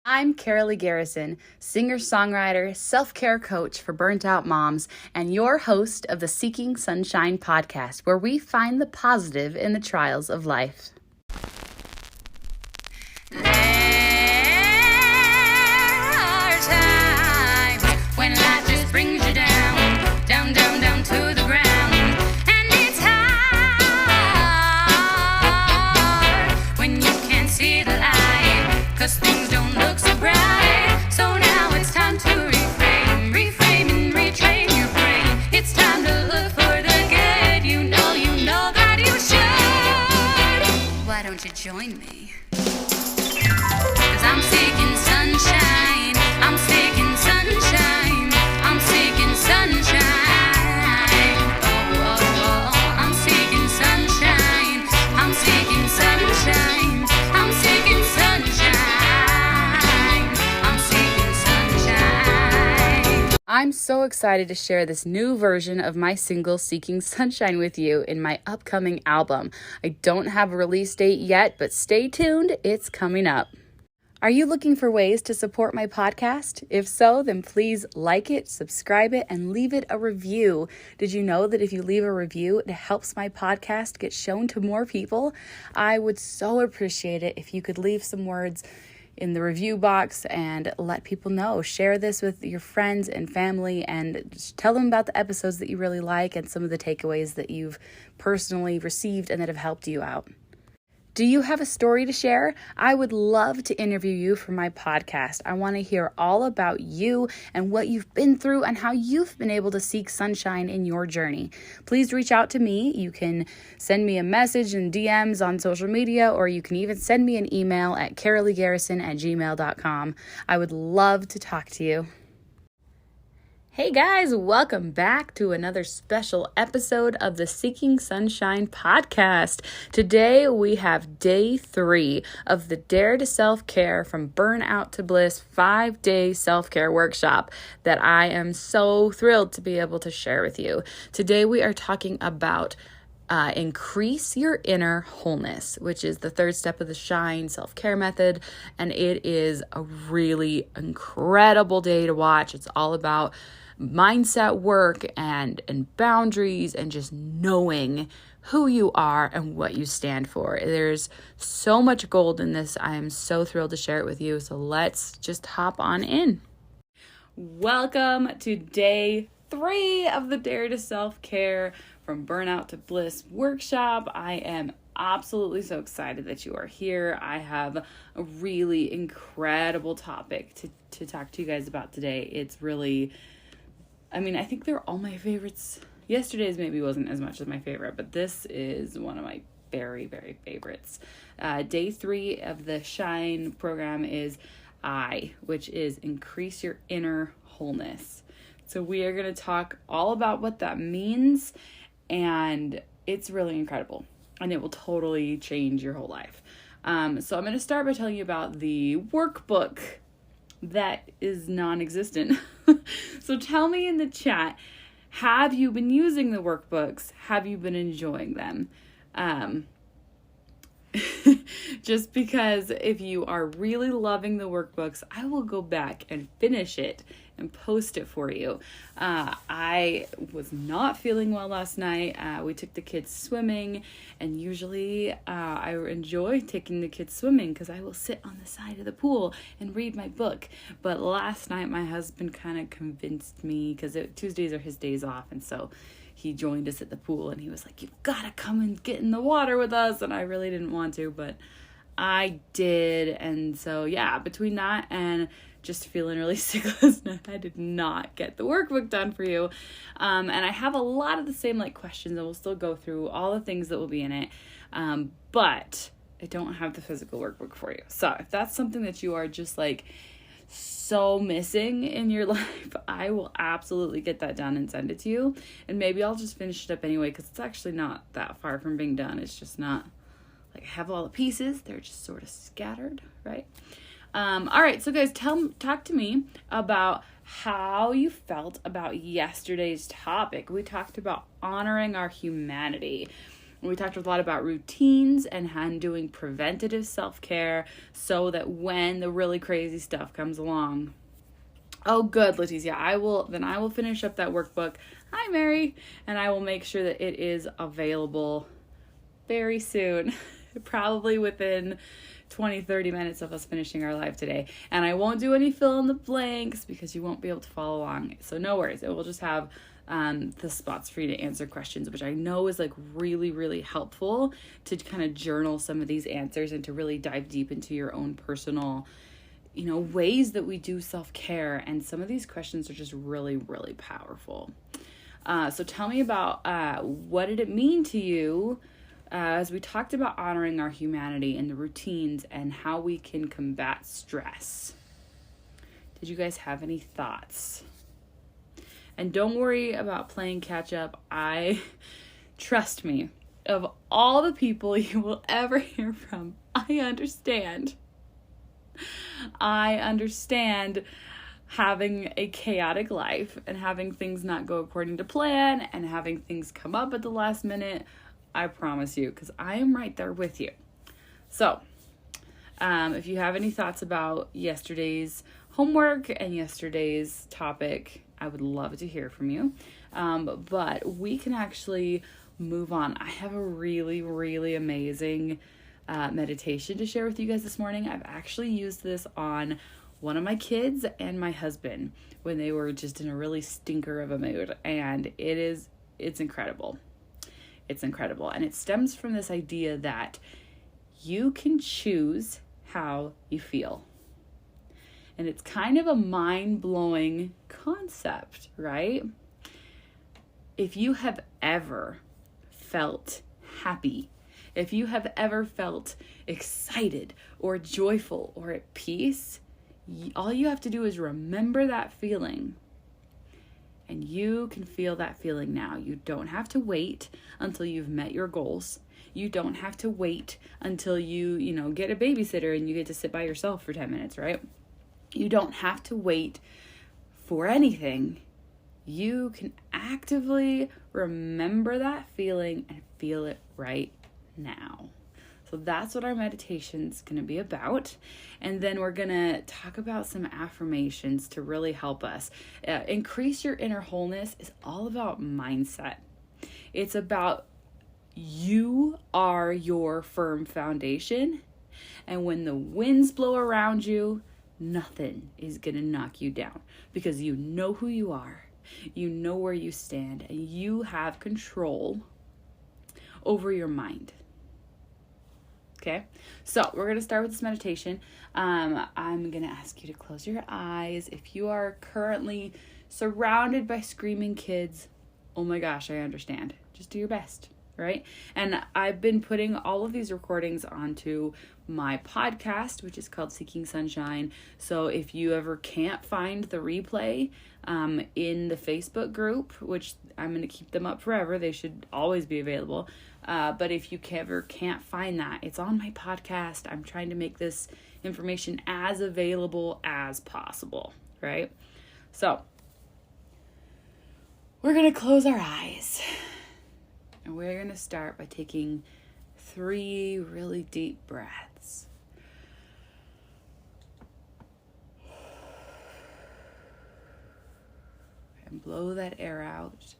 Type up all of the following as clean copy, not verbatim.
I'm Carolee Garrison, singer-songwriter, self-care coach for burnt-out moms, and your host of the Seeking Sunshine podcast, where we find the positive in the trials of life. There are times when life just brings you down, down, down, down to the ground. And it's hard when you can't see the light, 'cause things don't look so bright. So now it's time to reframe and retrain your brain. It's time to look for the good. You know that you should. Why don't you join me? 'Cause I'm seeking sunshine. I'm seeking sunshine. I'm seeking sunshine. Oh, oh, oh. I'm seeking sunshine. I'm seeking sunshine. I'm seeking sunshine. I'm seeking sunshine. I'm so excited to share this new version of my single Seeking Sunshine with you in my upcoming album. I don't have a release date yet, but stay tuned, it's coming up. Are you looking for ways to support my podcast? If so, then please like it, subscribe it, and leave it a review. Did you know that if you leave a review, it helps my podcast get shown to more people? I would so appreciate it if you could leave some words in the review box and let people know. Share this with your friends and family and just tell them about the episodes that you really like and some of the takeaways that you've personally received and that have helped you out. Do you have a story to share? I would love to interview you for my podcast. I want to hear all about you and what you've been through and how you've been able to seek sunshine in your journey. Please reach out to me. You can send me a message in DMs on social media, or you can even send me an email at caroleegarrison@gmail.com. I would love to talk to you. Hey guys, welcome back to another special episode of the Seeking Sunshine podcast. Today we have day 3 of the Dare to Self-Care from Burnout to Bliss 5-day self-care workshop that I am so thrilled to be able to share with you. Today we are talking about increase your inner wholeness, which is the 3rd step of the Shine self-care method. And it is a really incredible day to watch. It's all about mindset work and boundaries and just knowing who you are and what you stand for. There's so much gold in this. I am so thrilled to share it with you. So let's just hop on in. Welcome to day 3 of the Dare to Self-Care from Burnout to Bliss workshop. I am absolutely so excited that you are here. I have a really incredible topic to talk to you guys about today. It's really, I think they're all my favorites. Yesterday's maybe wasn't as much as my favorite, but this is one of my very, very favorites. Day 3 of the Shine program is which is increase your inner wholeness. So we are going to talk all about what that means, and it's really incredible, and it will totally change your whole life. So I'm going to start by telling you about the workbook that is non-existent. So tell me in the chat, have you been using the workbooks? Have you been enjoying them? Just because if you are really loving the workbooks, I will go back and finish it and post it for you. I was not feeling well last night. We took the kids swimming, and usually I enjoy taking the kids swimming because I will sit on the side of the pool and read my book. But last night my husband kind of convinced me, because Tuesdays are his days off, and so he joined us at the pool, and he was like, "You've got to come and get in the water with us." And I really didn't want to, but I did. And so, yeah, between that and just feeling really sick last night, I did not get the workbook done for you. And I have a lot of the same questions, and we'll still go through all the things that will be in it. But I don't have the physical workbook for you. So if that's something that you are just so missing in your life, I will absolutely get that done and send it to you. And maybe I'll just finish it up anyway, because it's actually not that far from being done. It's just not I have all the pieces. They're just sort of scattered, right? All right, so guys, talk to me about how you felt about yesterday's topic. We talked about honoring our humanity. We talked a lot about routines and doing preventative self-care so that when the really crazy stuff comes along. Oh, good, Leticia. I will finish up that workbook. Hi, Mary. And I will make sure that it is available very soon, probably within 20-30 minutes of us finishing our live today. And I won't do any fill in the blanks because you won't be able to follow along. So no worries. It will just have the spots for you to answer questions, which I know is like really, really helpful to kind of journal some of these answers and to really dive deep into your own personal, ways that we do self-care. And some of these questions are just really, really powerful. So tell me about what did it mean to you as we talked about honoring our humanity and the routines and how we can combat stress. Did you guys have any thoughts? And don't worry about playing catch up. Trust me, of all the people you will ever hear from, I understand having a chaotic life and having things not go according to plan and having things come up at the last minute. I promise you, because I am right there with you. So, if you have any thoughts about yesterday's homework and yesterday's topic, I would love to hear from you. But we can actually move on. I have a really, really amazing meditation to share with you guys this morning. I've actually used this on one of my kids and my husband when they were just in a really stinker of a mood. And it's incredible. It's incredible. And it stems from this idea that you can choose how you feel. And it's kind of a mind-blowing concept, right? If you have ever felt happy, if you have ever felt excited or joyful or at peace, all you have to do is remember that feeling. And you can feel that feeling now. You don't have to wait until you've met your goals. You don't have to wait until you get a babysitter and you get to sit by yourself for 10 minutes, right? You don't have to wait for anything. You can actively remember that feeling and feel it right now. So that's what our meditation's going to be about. And then we're going to talk about some affirmations to really help us. Increase your inner wholeness is all about mindset. It's about you are your firm foundation. And when the winds blow around you, nothing is going to knock you down because you know who you are. You know where you stand and you have control over your mind. Okay, so we're going to start with this meditation. I'm going to ask you to close your eyes. If you are currently surrounded by screaming kids, oh my gosh, I understand. Just do your best, right? And I've been putting all of these recordings onto my podcast, which is called Seeking Sunshine. So if you ever can't find the replay in the Facebook group, which I'm going to keep them up forever, they should always be available. But if you ever can't find that, it's on my podcast. I'm trying to make this information as available as possible, right? So we're going to close our eyes. And we're going to start by taking 3 really deep breaths. And blow that air out.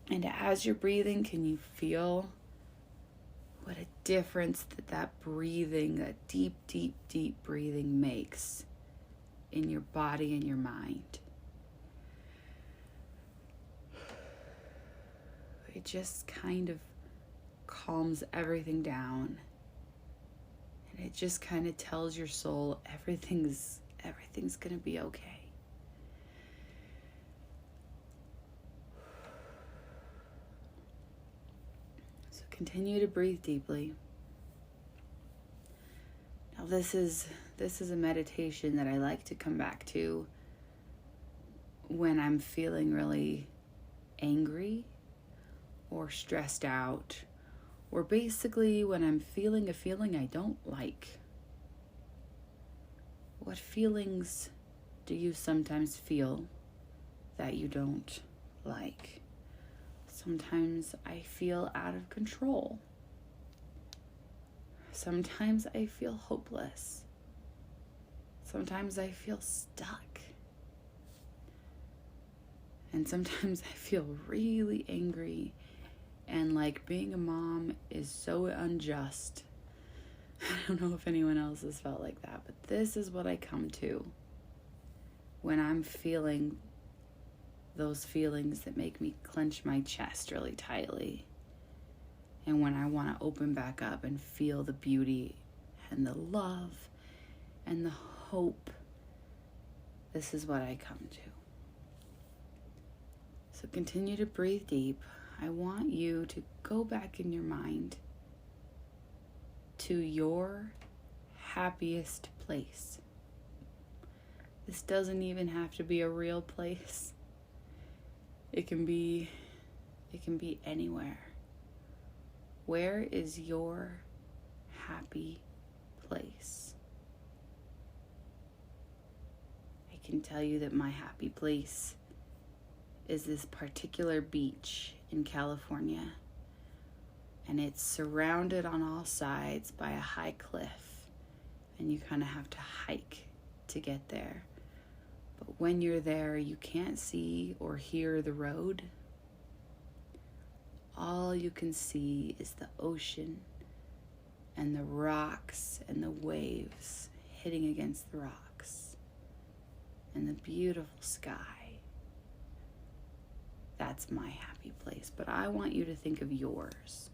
And as you're breathing, can you feel what a difference that breathing, that deep, deep, deep breathing makes in your body and your mind? It just kind of calms everything down. And it just kind of tells your soul everything's going to be okay. Continue to breathe deeply. Now this is a meditation that I like to come back to when I'm feeling really angry or stressed out, or basically when I'm feeling a feeling I don't like. What feelings do you sometimes feel that you don't like? Sometimes I feel out of control. Sometimes I feel hopeless. Sometimes I feel stuck. And sometimes I feel really angry and like being a mom is so unjust. I don't know if anyone else has felt like that, but this is what I come to when I'm feeling those feelings that make me clench my chest really tightly. And when I want to open back up and feel the beauty and the love and the hope, this is what I come to. So continue to breathe deep. I want you to go back in your mind to your happiest place. This doesn't even have to be a real place. It can be anywhere. Where is your happy place? I can tell you that my happy place is this particular beach in California, and it's surrounded on all sides by a high cliff, and you kind of have to hike to get there. But when you're there, you can't see or hear the road. All you can see is the ocean and the rocks and the waves hitting against the rocks and the beautiful sky. That's my happy place, but I want you to think of yours.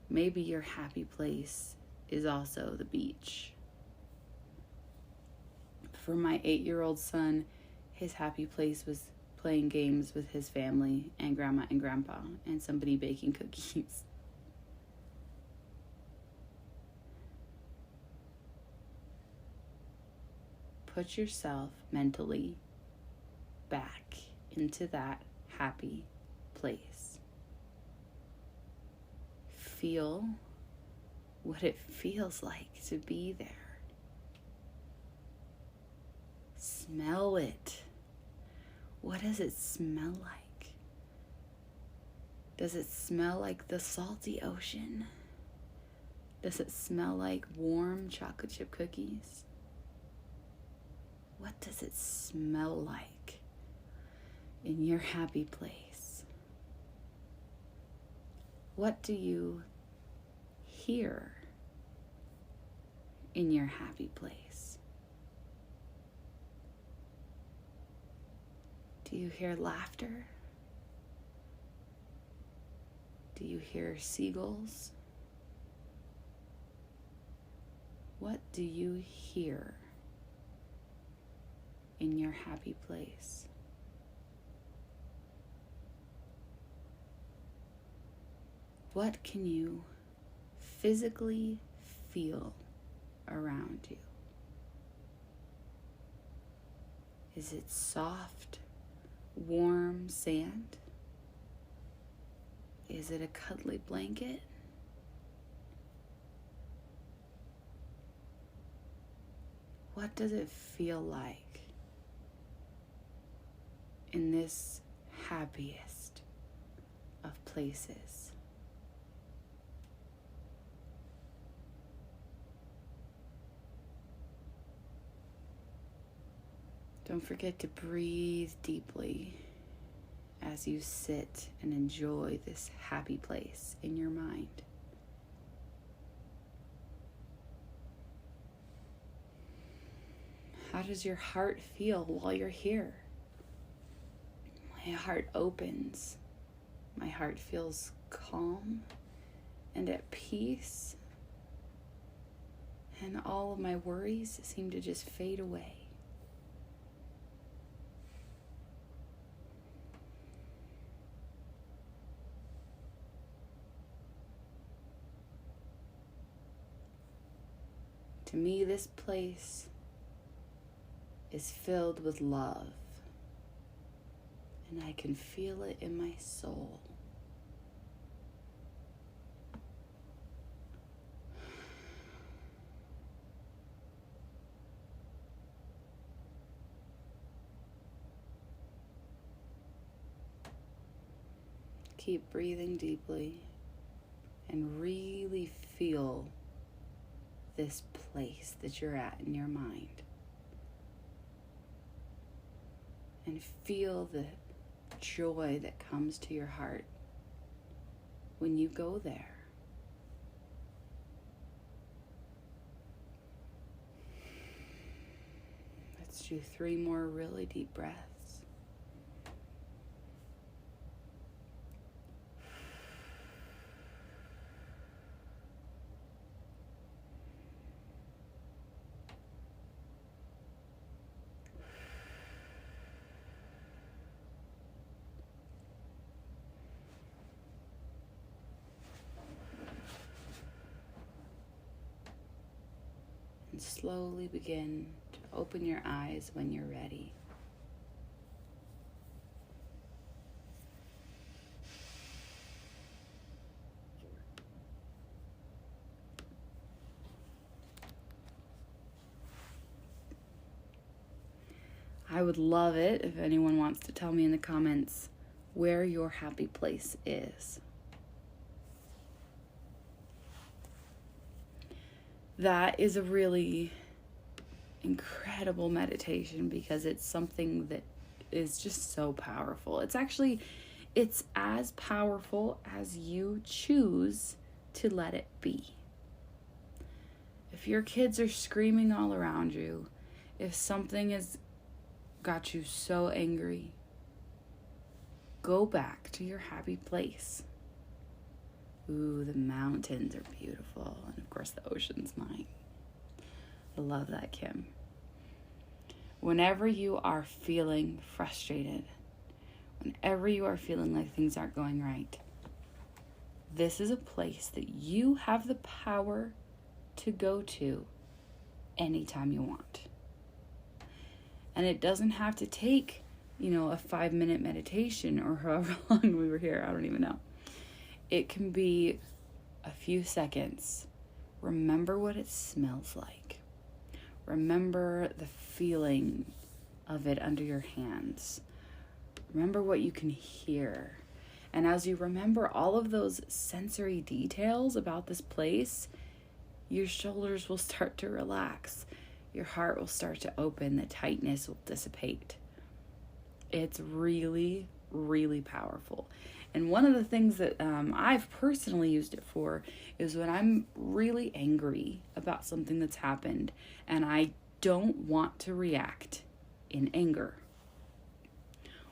Maybe your happy place is also the beach. For my 8-year-old son, his happy place was playing games with his family and grandma and grandpa and somebody baking cookies. Put yourself mentally back into that happy place. Feel what it feels like to be there. Smell it. What does it smell like? Does it smell like the salty ocean? Does it smell like warm chocolate chip cookies? What does it smell like in your happy place? What do you hear in your happy place? Do you hear laughter? Do you hear seagulls? What do you hear in your happy place? What can you physically feel around you? Is it soft, warm sand? Is it a cuddly blanket? What does it feel like in this happiest of places? Don't forget to breathe deeply as you sit and enjoy this happy place in your mind. How does your heart feel while you're here? My heart opens. My heart feels calm and at peace. And all of my worries seem to just fade away. To me, this place is filled with love, and I can feel it in my soul. keep breathing deeply and really feel this place that you're at in your mind. And feel the joy that comes to your heart when you go there. Let's do 3 more really deep breaths. And slowly begin to open your eyes when you're ready. I would love it if anyone wants to tell me in the comments where your happy place is. That is a really incredible meditation because it's something that is just so powerful. It's as powerful as you choose to let it be. If your kids are screaming all around you, if something has got you so angry, go back to your happy place. Ooh, the mountains are beautiful. And of course, the ocean's mine. I love that, Kim. Whenever you are feeling frustrated, whenever you are feeling like things aren't going right, this is a place that you have the power to go to anytime you want. And it doesn't have to take, a 5-minute meditation or however long we were here. I don't even know. It can be a few seconds. Remember what it smells like. Remember the feeling of it under your hands. Remember what you can hear. And as you remember all of those sensory details about this place, your shoulders will start to relax. Your heart will start to open. The tightness will dissipate. It's really, really powerful. And one of the things that I've personally used it for is when I'm really angry about something that's happened and I don't want to react in anger.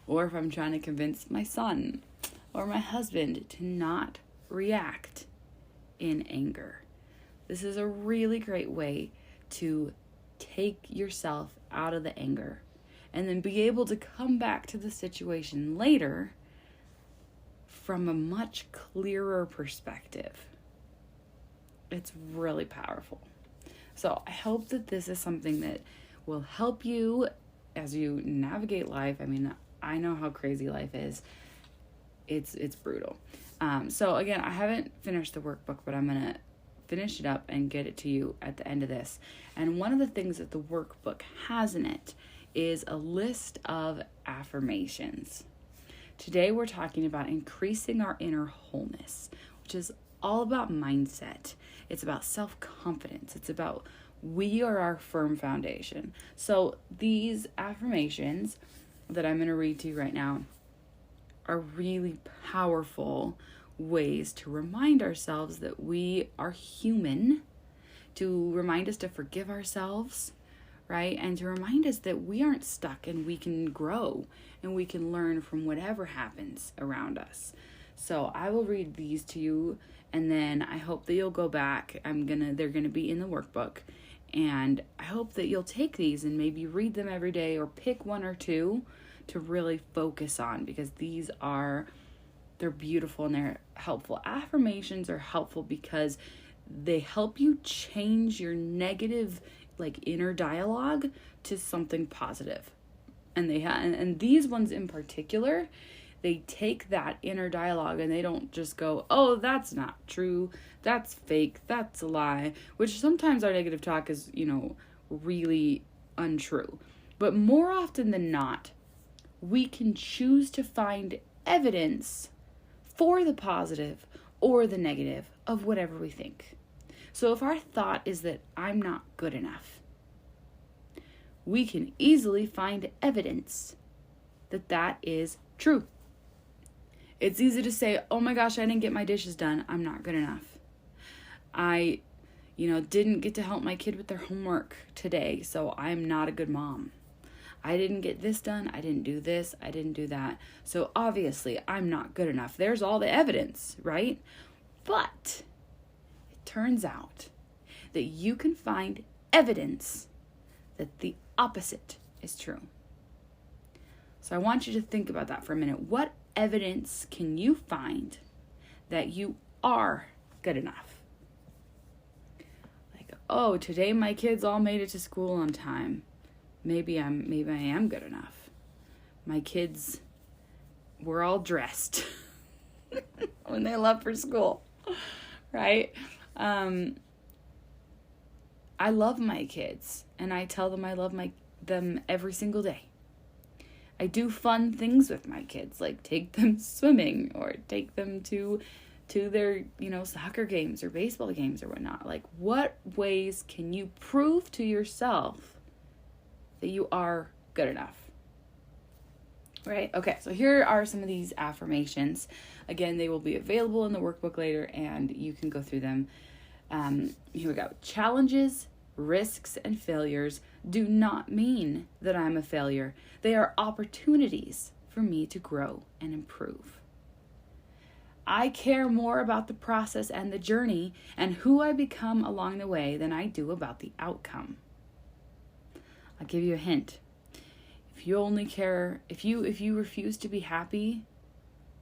Or if I'm trying to convince my son or my husband to not react in anger. This is a really great way to take yourself out of the anger and then be able to come back to the situation later from a much clearer perspective. It's really powerful. So I hope that this is something that will help you as you navigate life. I mean, I know how crazy life is. It's brutal. So again, I haven't finished the workbook, but I'm going to finish it up and get it to you at the end of this. And one of the things that the workbook has in it is a list of affirmations. Today we're talking about increasing our inner wholeness, which is all about mindset. It's about self-confidence. It's about we are our firm foundation. So these affirmations that I'm going to read to you right now are really powerful ways to remind ourselves that we are human, to remind us to forgive ourselves, right? And to remind us that we aren't stuck and we can grow and we can learn from whatever happens around us. So I will read these to you and then I hope that you'll go back. They're gonna be in the workbook. And I hope that you'll take these and maybe read them every day or pick 1 or 2 to really focus on, because they're beautiful and they're helpful. Affirmations are helpful because they help you change your negative inner dialogue to something positive. And and these ones in particular, they take that inner dialogue and they don't just go, oh, that's not true, that's fake, that's a lie, which sometimes our negative talk is, really untrue. But more often than not, we can choose to find evidence for the positive or the negative of whatever we think. So if our thought is that I'm not good enough, we can easily find evidence that that is true. It's easy to say, oh my gosh, I didn't get my dishes done. I'm not good enough. I, didn't get to help my kid with their homework today, so I'm not a good mom. I didn't get this done. I didn't do this. I didn't do that. So obviously, I'm not good enough. There's all the evidence, right? But it turns out that you can find evidence that the opposite is true. So I want you to think about that for a minute. What evidence can you find that you are good enough? Like, oh, today my kids all made it to school on time. Maybe I am good enough. My kids were all dressed when they left for school, right? I love my kids, and I tell them I love them every single day. I do fun things with my kids, like take them swimming or take them to their, soccer games or baseball games or whatnot. Like, what ways can you prove to yourself that you are good enough? Right? Okay, so here are some of these affirmations. Again, they will be available in the workbook later, and you can go through them. Here we go. Challenges, risks, and failures do not mean that I'm a failure. They are opportunities for me to grow and improve. I care more about the process and the journey and who I become along the way than I do about the outcome. I'll give you a hint. If you refuse to be happy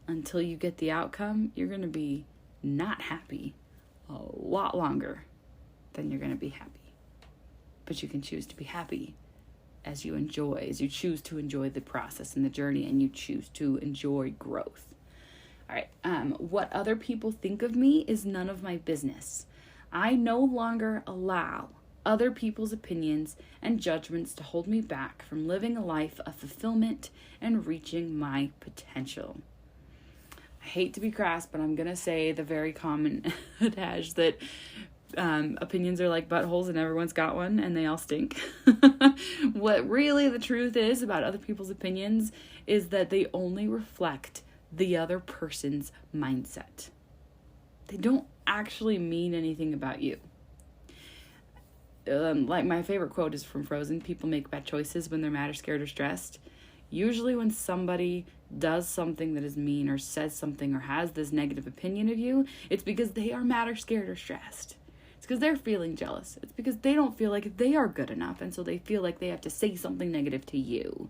until you get the outcome, you're going to be not happy a lot longer than you're going to be happy. But you can choose to be happy as you choose to enjoy the process and the journey, and you choose to enjoy growth. All right. What other people think of me is none of my business. I no longer allow other people's opinions and judgments to hold me back from living a life of fulfillment and reaching my potential. I hate to be crass, but I'm going to say the very common adage that opinions are like buttholes and everyone's got one and they all stink. What really the truth is about other people's opinions is that they only reflect the other person's mindset. They don't actually mean anything about you. Like my favorite quote is from Frozen: people make bad choices when they're mad or scared or stressed. Usually when somebody does something that is mean or says something or has this negative opinion of you, it's because they are mad or scared or stressed. It's because they're feeling jealous. It's because they don't feel like they are good enough, and so they feel like they have to say something negative to you.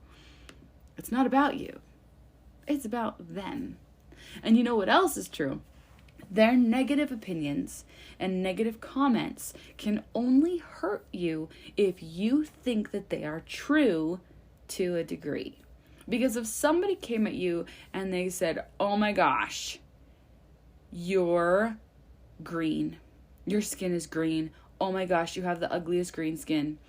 It's not about you. It's about them. And you know what else is true? Their negative opinions and negative comments can only hurt you if you think that they are true to a degree. Because if somebody came at you and they said, oh my gosh, you're green. Your skin is green. Oh my gosh, you have the ugliest green skin.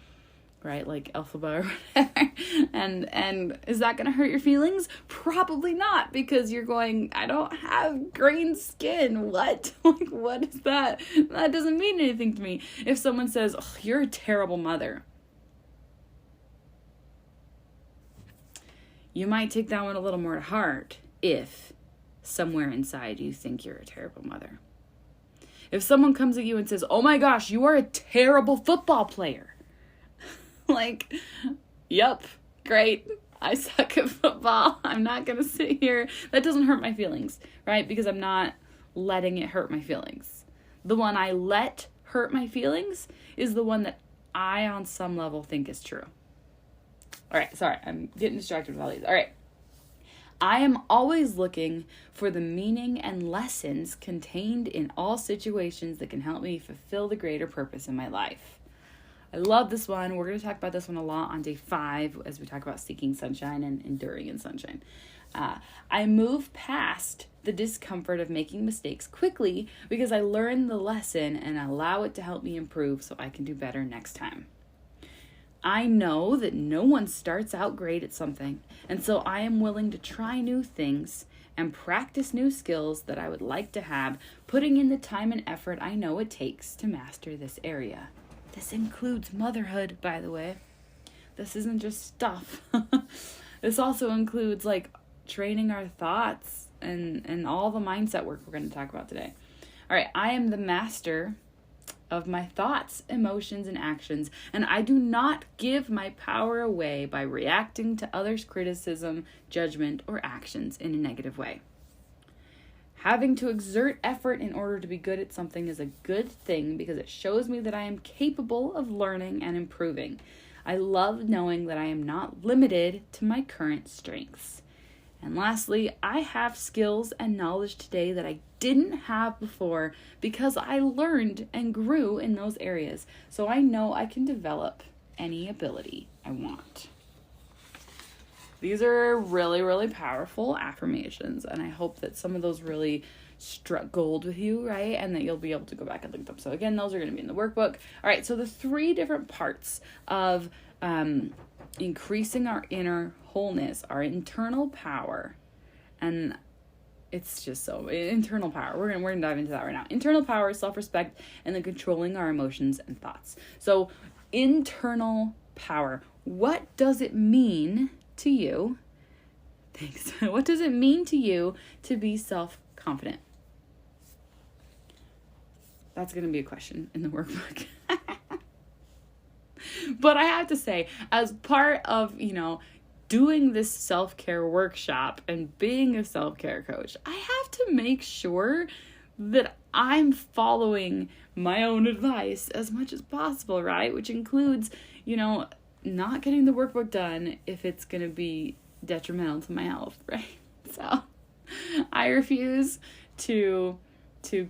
Right? Like Elphaba or whatever. And is that going to hurt your feelings? Probably not, because you're going, I don't have green skin. What? Like, what is that? That doesn't mean anything to me. If someone says, oh, you're a terrible mother, you might take that one a little more to heart if somewhere inside you think you're a terrible mother. If someone comes at you and says, oh my gosh, you are a terrible football player. Like, yep, great. I suck at football. I'm not going to sit here. That doesn't hurt my feelings, right? Because I'm not letting it hurt my feelings. The one I let hurt my feelings is the one that I, on some level, think is true. All right, sorry, I'm getting distracted with all these. All right. I am always looking for the meaning and lessons contained in all situations that can help me fulfill the greater purpose in my life. I love this one. We're going to talk about this one a lot on day 5 as we talk about seeking sunshine and enduring in sunshine. I move past the discomfort of making mistakes quickly because I learn the lesson and allow it to help me improve so I can do better next time. I know that no one starts out great at something, and so I am willing to try new things and practice new skills that I would like to have, putting in the time and effort I know it takes to master this area. This includes motherhood, by the way. This isn't just stuff. This also includes like training our thoughts and all the mindset work we're going to talk about today. All right, I am the master of my thoughts, emotions, and actions, and I do not give my power away by reacting to others' criticism, judgment, or actions in a negative way. Having to exert effort in order to be good at something is a good thing because it shows me that I am capable of learning and improving. I love knowing that I am not limited to my current strengths. And lastly, I have skills and knowledge today that I didn't have before because I learned and grew in those areas. So I know I can develop any ability I want. These are really, really powerful affirmations, and I hope that some of those really struck gold with you, right? And that you'll be able to go back and look them. So again, those are going to be in the workbook. All right, so the 3 different parts of increasing our inner wholeness, our internal power, and it's just so internal power. We're gonna dive into that right now. Internal power, self-respect, and then controlling our emotions and thoughts. So internal power, what does it mean to you? Thanks. What does it mean to you to be self-confident? That's gonna be a question in the workbook. But I have to say, as part of, doing this self-care workshop and being a self-care coach, I have to make sure that I'm following my own advice as much as possible, right? Which includes, not getting the workbook done if it's going to be detrimental to my health, right? So I refuse to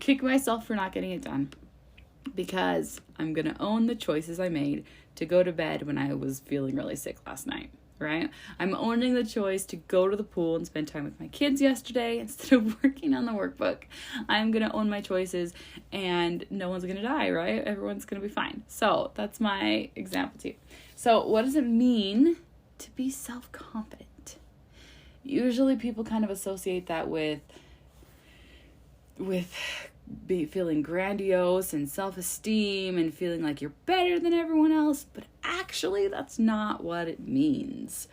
kick myself for not getting it done because I'm going to own the choices I made to go to bed when I was feeling really sick last night. Right? I'm owning the choice to go to the pool and spend time with my kids yesterday instead of working on the workbook. I'm going to own my choices and no one's going to die, right? Everyone's going to be fine. So that's my example too. So what does it mean to be self-confident? Usually people kind of associate that with feeling grandiose and self-esteem and feeling like you're better than everyone else, but actually that's not what it means.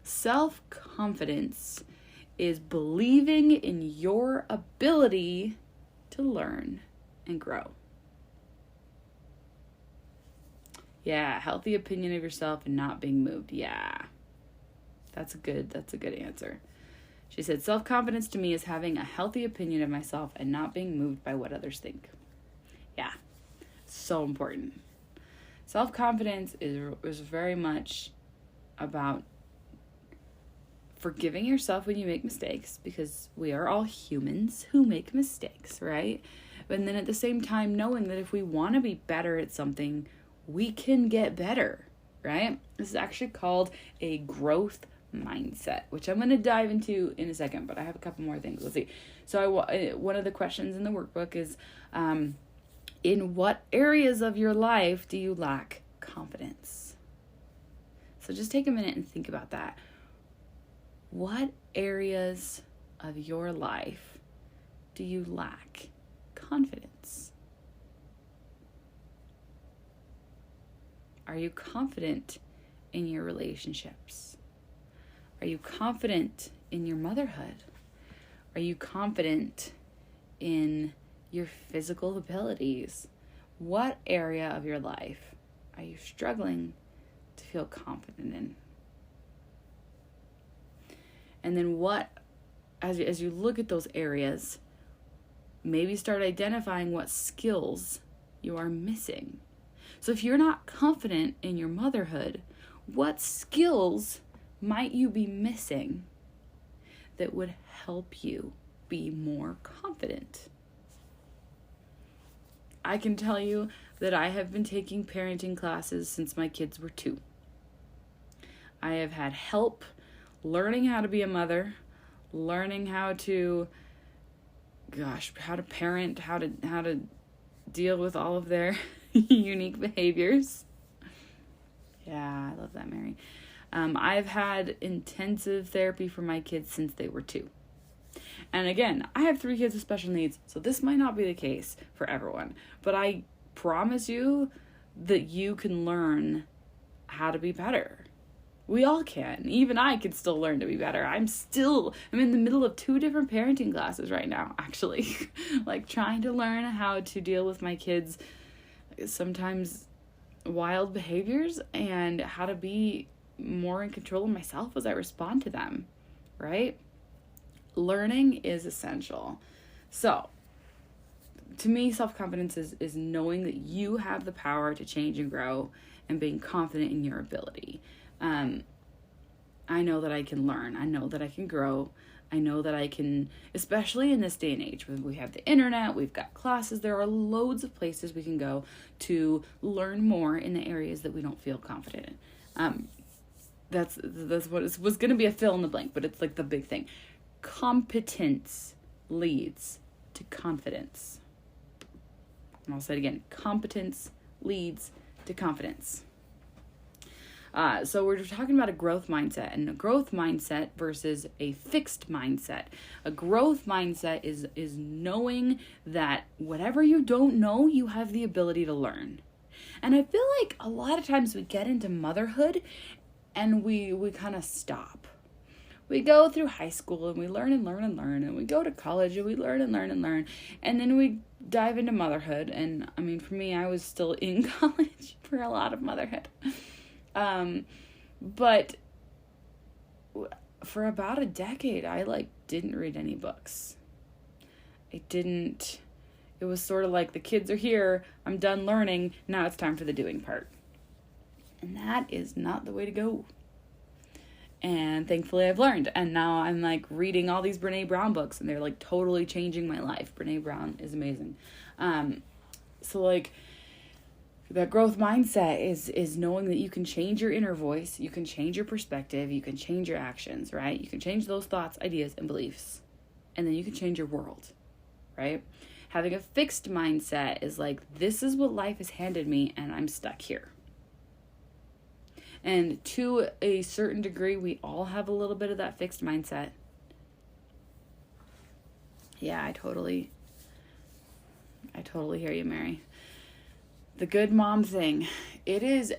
Self-confidence is believing in your ability to learn and grow. Yeah, healthy opinion of yourself and not being moved. Yeah, that's a good answer. She said, self-confidence to me is having a healthy opinion of myself and not being moved by what others think. Yeah, so important. Self-confidence is very much about forgiving yourself when you make mistakes, because we are all humans who make mistakes, right? And then at the same time, knowing that if we want to be better at something, we can get better, right? This is actually called a growth mindset, which I'm going to dive into in a second, but I have a couple more things. Let's see. So one of the questions in the workbook is, in what areas of your life do you lack confidence? So just take a minute and think about that. What areas of your life do you lack confidence? Are you confident in your relationships? Are you confident in your motherhood? Are you confident in your physical abilities? What area of your life are you struggling to feel confident in? And then as you look at those areas, maybe start identifying what skills you are missing. So if you're not confident in your motherhood, what skills might you be missing that would help you be more confident? I can tell you that I have been taking parenting classes since my kids were 2. I have had help learning how to be a mother, learning how to parent, how to deal with all of their unique behaviors. Yeah, I love that, Mary. I've had intensive therapy for my kids since they were 2. And again, I have 3 kids with special needs, so this might not be the case for everyone. But I promise you that you can learn how to be better. We all can. Even I can still learn to be better. I'm in the middle of 2 different parenting classes right now, actually. Like trying to learn how to deal with my kids' sometimes wild behaviors and how to be more in control of myself as I respond to them, right? Learning is essential. So, to me, self-confidence is knowing that you have the power to change and grow and being confident in your ability. I know that I can learn. I know that I can grow. I know that I can, especially in this day and age when we have the internet, we've got classes, there are loads of places we can go to learn more in the areas that we don't feel confident in. That's what it was going to be, a fill in the blank, but it's like the big thing. Competence leads to confidence. And I'll say it again. Competence leads to confidence. So we're talking about a growth mindset, and a growth mindset versus a fixed mindset. A growth mindset is knowing that whatever you don't know, you have the ability to learn. And I feel like a lot of times we get into motherhood and we kind of stop. We go through high school and we learn and learn and learn, and we go to college and we learn and learn and learn, and then we dive into motherhood. And I mean, for me, I was still in college for a lot of motherhood. But for about a decade, I didn't read any books. It was sort of like the kids are here, I'm done learning, now it's time for the doing part. And that is not the way to go. And thankfully I've learned. And now I'm reading all these Brene Brown books, and they're totally changing my life. Brene Brown is amazing. So that growth mindset is knowing that you can change your inner voice, you can change your perspective, you can change your actions, right? You can change those thoughts, ideas, and beliefs. And then you can change your world, right? Having a fixed mindset is this is what life has handed me, and I'm stuck here. And to a certain degree, we all have a little bit of that fixed mindset. Yeah, I totally hear you, Mary. The good mom thing, it's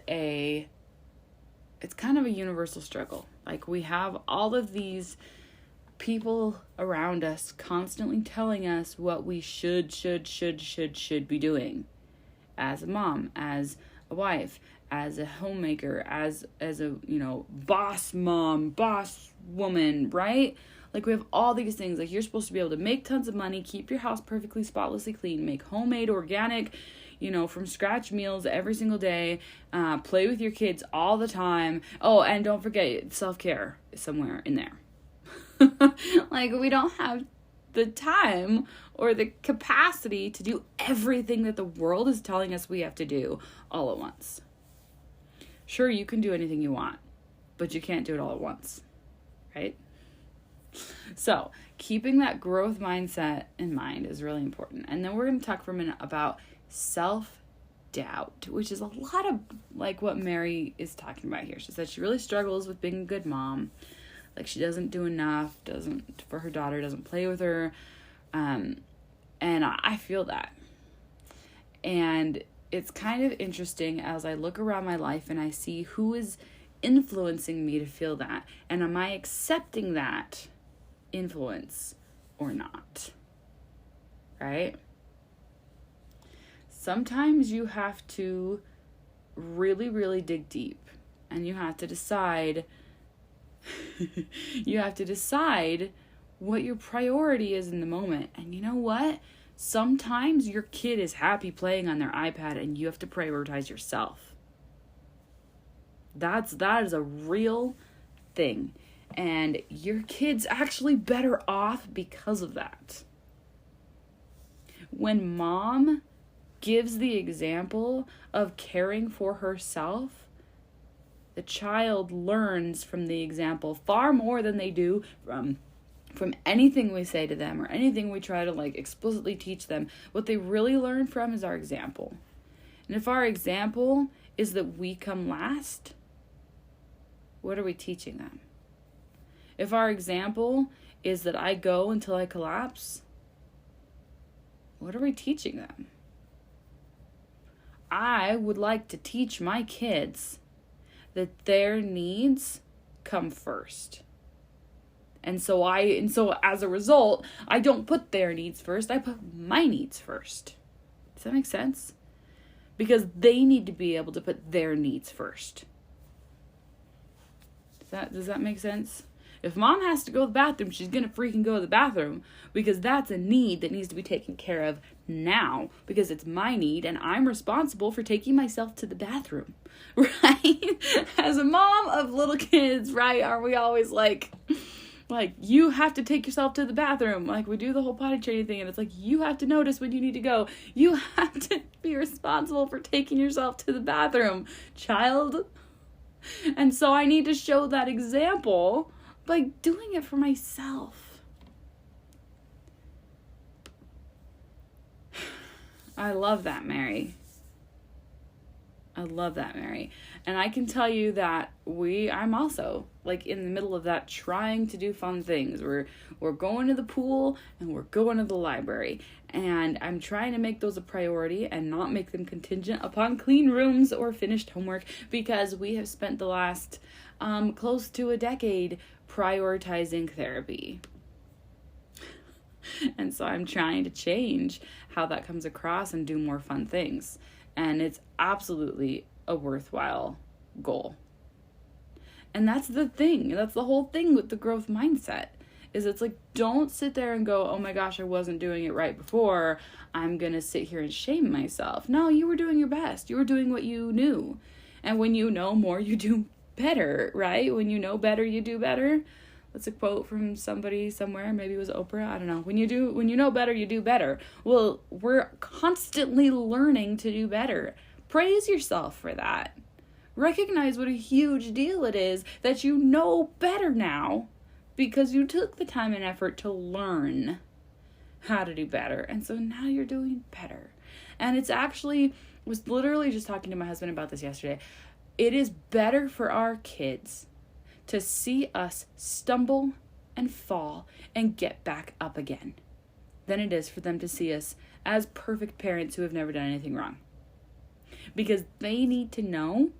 kind of a universal struggle. We have all of these people around us constantly telling us what we should be doing as a mom, as a wife, as a homemaker, as a, boss mom, boss woman, right? We have all these things. You're supposed to be able to make tons of money, keep your house perfectly spotlessly clean, make homemade, organic, from scratch meals every single day, play with your kids all the time. Oh, and don't forget self-care is somewhere in there. We don't have the time or the capacity to do everything that the world is telling us we have to do all at once. Sure, you can do anything you want, but you can't do it all at once, right? So, keeping that growth mindset in mind is really important. And then we're going to talk for a minute about self-doubt, which is a lot of what Mary is talking about here. She said she really struggles with being a good mom. She doesn't do enough, for her daughter, doesn't play with her. And I feel that. And it's kind of interesting as I look around my life and I see who is influencing me to feel that. And am I accepting that influence or not? Right? Sometimes you have to really, really dig deep, and you have to decide what your priority is in the moment. And you know what? Sometimes your kid is happy playing on their iPad and you have to prioritize yourself. That is a real thing. And your kid's actually better off because of that. When mom gives the example of caring for herself, the child learns from the example far more than they do from anything we say to them or anything we try to explicitly teach them. What they really learn from is our example. And if our example is that we come last, what are we teaching them? If our example is that I go until I collapse, what are we teaching them? I would like to teach my kids that their needs come first. And so as a result, I don't put their needs first, I put my needs first. Does that make sense? Because they need to be able to put their needs first. Does that make sense? If mom has to go to the bathroom, she's going to freaking go to the bathroom because that's a need that needs to be taken care of now because it's my need and I'm responsible for taking myself to the bathroom, right? As a mom of little kids, right, are we always like, you have to take yourself to the bathroom. Like, we do the whole potty training thing, and it's like, you have to notice when you need to go. You have to be responsible for taking yourself to the bathroom, child. And so I need to show that example by doing it for myself. I love that, Mary. I love that, Mary. And I can tell you that I'm also like in the middle of that, trying to do fun things. We're going to the pool and we're going to the library. And I'm trying to make those a priority and not make them contingent upon clean rooms or finished homework, because we have spent the last close to a decade prioritizing therapy. And so I'm trying to change how that comes across and do more fun things. And it's absolutely a worthwhile goal. And that's the thing. That's the whole thing with the growth mindset. Is it's like, don't sit there and go, oh my gosh, I wasn't doing it right before, I'm going to sit here and shame myself. No, you were doing your best. You were doing what you knew. And when you know more, you do better, right? When you know better, you do better. That's a quote from somebody somewhere. Maybe it was Oprah. I don't know. When you know better, you do better. Well, we're constantly learning to do better. Praise yourself for that. Recognize what a huge deal it is that you know better now, because you took the time and effort to learn how to do better. And so now you're doing better. And it's actually, was literally just talking to my husband about this yesterday. It is better for our kids to see us stumble and fall and get back up again than it is for them to see us as perfect parents who have never done anything wrong. Because they need to know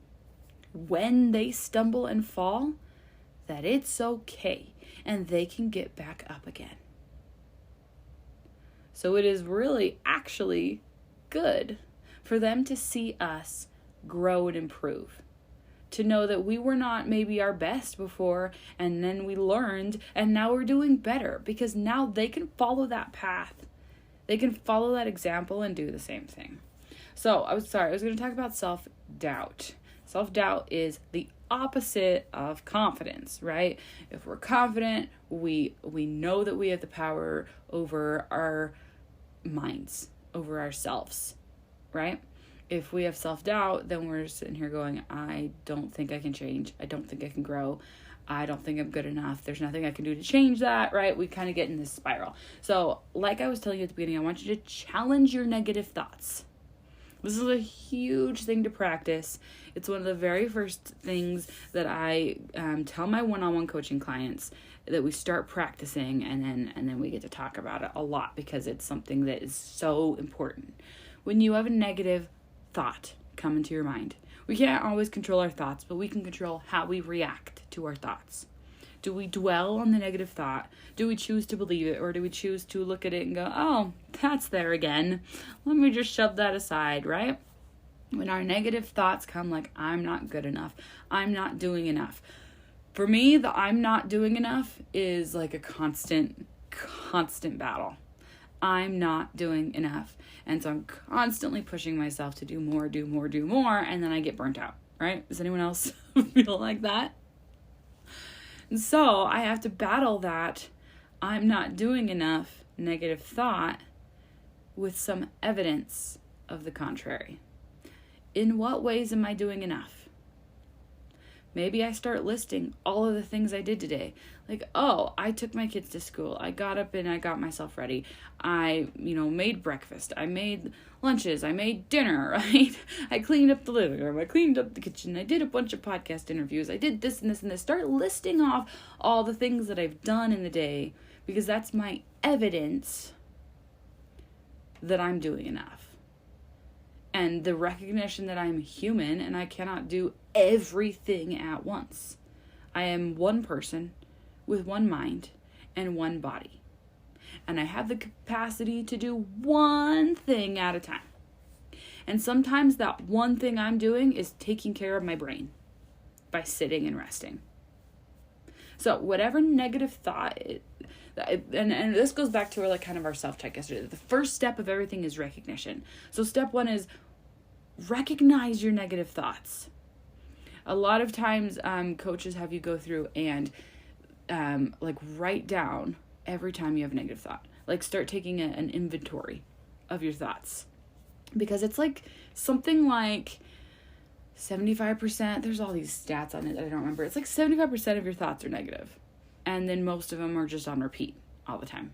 when they stumble and fall that it's okay and they can get back up again. So it is really actually good for them to see us grow and improve. To know that we were not maybe our best before, and then we learned, and now we're doing better, because now they can follow that path. They can follow that example and do the same thing. So I was going to talk about self-doubt. Self-doubt is the opposite of confidence, right? If we're confident, we know that we have the power over our minds, over ourselves, right? If we have self-doubt, then we're sitting here going, I don't think I can change. I don't think I can grow. I don't think I'm good enough. There's nothing I can do to change that, right? We kind of get in this spiral. So like I was telling you at the beginning, I want you to challenge your negative thoughts. This is a huge thing to practice. It's one of the very first things that I tell my one-on-one coaching clients that we start practicing, and then we get to talk about it a lot because it's something that is so important. When you have a negative thought come into your mind, we can't always control our thoughts, but we can control how we react to our thoughts. Do we dwell on the negative thought? Do we choose to believe it? Or do we choose to look at it and go, oh, that's there again. Let me just shove that aside, right? When our negative thoughts come like, I'm not good enough, I'm not doing enough. For me, the I'm not doing enough is like a constant battle. I'm not doing enough. And so I'm constantly pushing myself to do more, and then I get burnt out, right? Does anyone else feel like that? And so I have to battle that I'm not doing enough negative thought with some evidence of the contrary. In what ways am I doing enough? Maybe I start listing all of the things I did today. Like, oh, I took my kids to school. I got up and I got myself ready. I, made breakfast. I made lunches. I made dinner, right? I cleaned up the living room. I cleaned up the kitchen. I did a bunch of podcast interviews. I did this and this and this. Start listing off all the things that I've done in the day, because that's my evidence that I'm doing enough. And the recognition that I'm human and I cannot do everything at once. I am one person with one mind and one body. And I have the capacity to do one thing at a time. And sometimes that one thing I'm doing is taking care of my brain by sitting and resting. So whatever negative thought, and this goes back to like kind of our self-check yesterday. The first step of everything is recognition. So step one is recognize your negative thoughts. A lot of times coaches have you go through and like write down every time you have a negative thought. Like start taking an inventory of your thoughts. Because it's like something like 75%, there's all these stats on it that I don't remember. It's like 75% of your thoughts are negative. And then most of them are just on repeat all the time.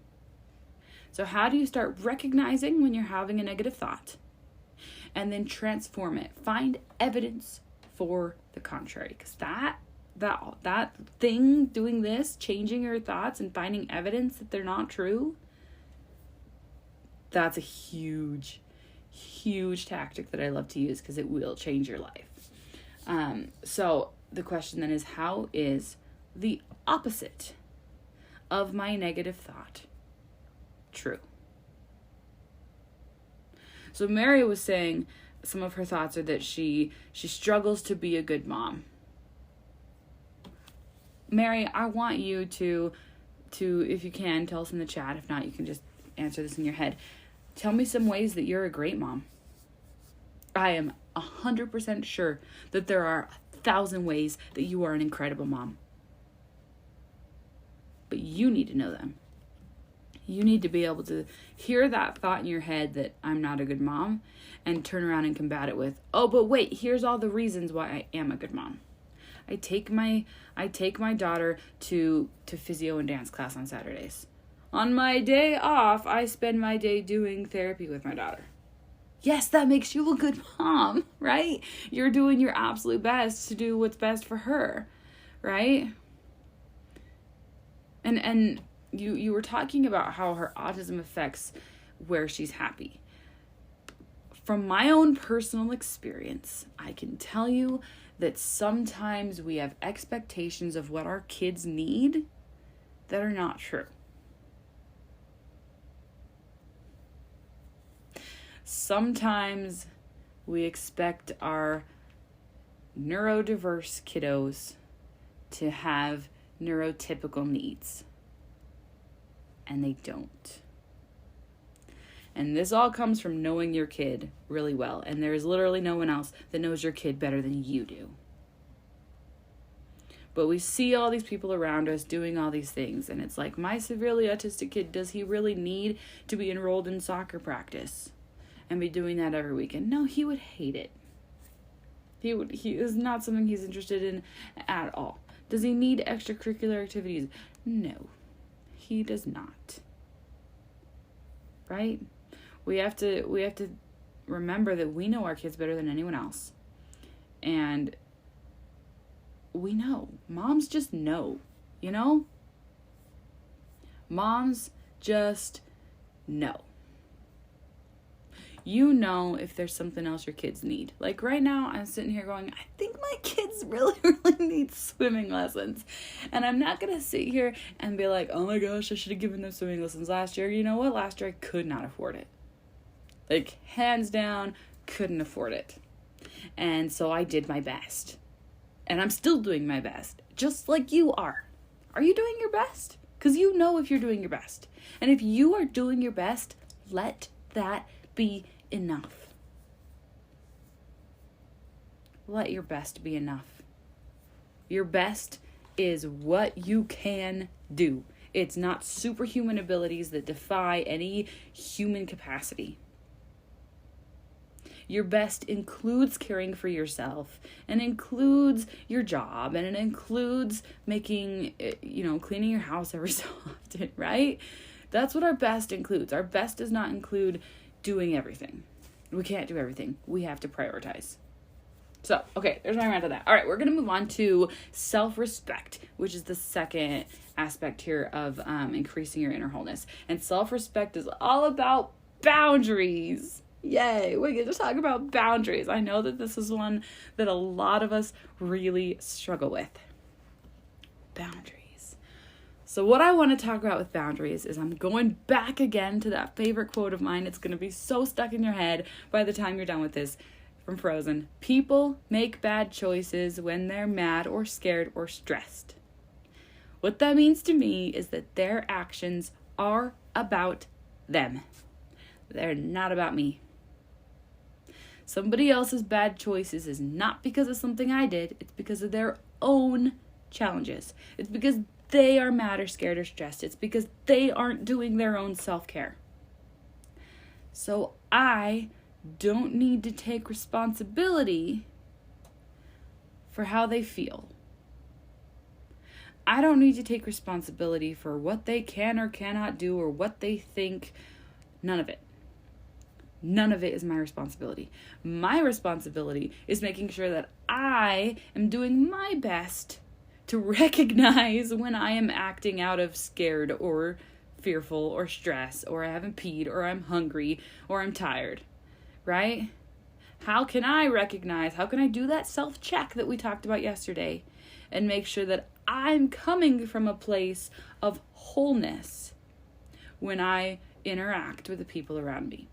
So how do you start recognizing when you're having a negative thought? And then transform it. Find evidence for the contrary. Because that thing, doing this, changing your thoughts and finding evidence that they're not true, that's a huge tactic that I love to use because it will change your life. So the question then is, how is the opposite of my negative thought true? So Mary was saying some of her thoughts are that she struggles to be a good mom. Mary, I want you to, if you can, tell us in the chat. If not, you can just answer this in your head. Tell me some ways that you're a great mom. I am 100% sure that there are 1,000 ways that you are an incredible mom. But you need to know them. You need to be able to hear that thought in your head that I'm not a good mom and turn around and combat it with, oh, but wait, here's all the reasons why I am a good mom. I take my daughter to physio and dance class on Saturdays. On my day off, I spend my day doing therapy with my daughter. Yes, that makes you a good mom, right? You're doing your absolute best to do what's best for her, right? And you were talking about how her autism affects where she's happy. From my own personal experience, I can tell you that sometimes we have expectations of what our kids need that are not true. Sometimes we expect our neurodiverse kiddos to have neurotypical needs, and they don't. And this all comes from knowing your kid really well, and there is literally no one else that knows your kid better than you do. But we see all these people around us doing all these things, and it's like, my severely autistic kid, does he really need to be enrolled in soccer practice and be doing that every weekend? No, he would hate it. He is not something he's interested in at all. Does he need extracurricular activities? No, he does not. Right? We have to remember that we know our kids better than anyone else. And we know. Moms just know, you know? Moms just know. You know if there's something else your kids need. Like right now, I'm sitting here going, I think my kids really need swimming lessons. And I'm not going to sit here and be like, oh my gosh, I should have given them swimming lessons last year. You know what? Last year I could not afford it. Like, hands down, couldn't afford it. And so I did my best. And I'm still doing my best, just like you are. Are you doing your best? Because you know if you're doing your best. And if you are doing your best, let that be enough. Let your best be enough. Your best is what you can do. It's not superhuman abilities that defy any human capacity. Your best includes caring for yourself, and includes your job, and it includes making, cleaning your house every so often, right? That's what our best includes. Our best does not include doing everything. We can't do everything. We have to prioritize. So, okay, there's my rant on that. All right, we're going to move on to self-respect, which is the second aspect here of increasing your inner wholeness. And self-respect is all about boundaries. Yay, we get to talk about boundaries. I know that this is one that a lot of us really struggle with. Boundaries. So what I want to talk about with boundaries is I'm going back again to that favorite quote of mine. It's going to be so stuck in your head by the time you're done with this, from Frozen. People make bad choices when they're mad or scared or stressed. What that means to me is that their actions are about them. They're not about me. Somebody else's bad choices is not because of something I did. It's because of their own challenges. It's because they are mad or scared or stressed. It's because they aren't doing their own self-care. So I don't need to take responsibility for how they feel. I don't need to take responsibility for what they can or cannot do or what they think. None of it. None of it is my responsibility. My responsibility is making sure that I am doing my best to recognize when I am acting out of scared or fearful or stress, or I haven't peed, or I'm hungry, or I'm tired, right? How can I recognize, how can I do that self-check that we talked about yesterday and make sure that I'm coming from a place of wholeness when I interact with the people around me?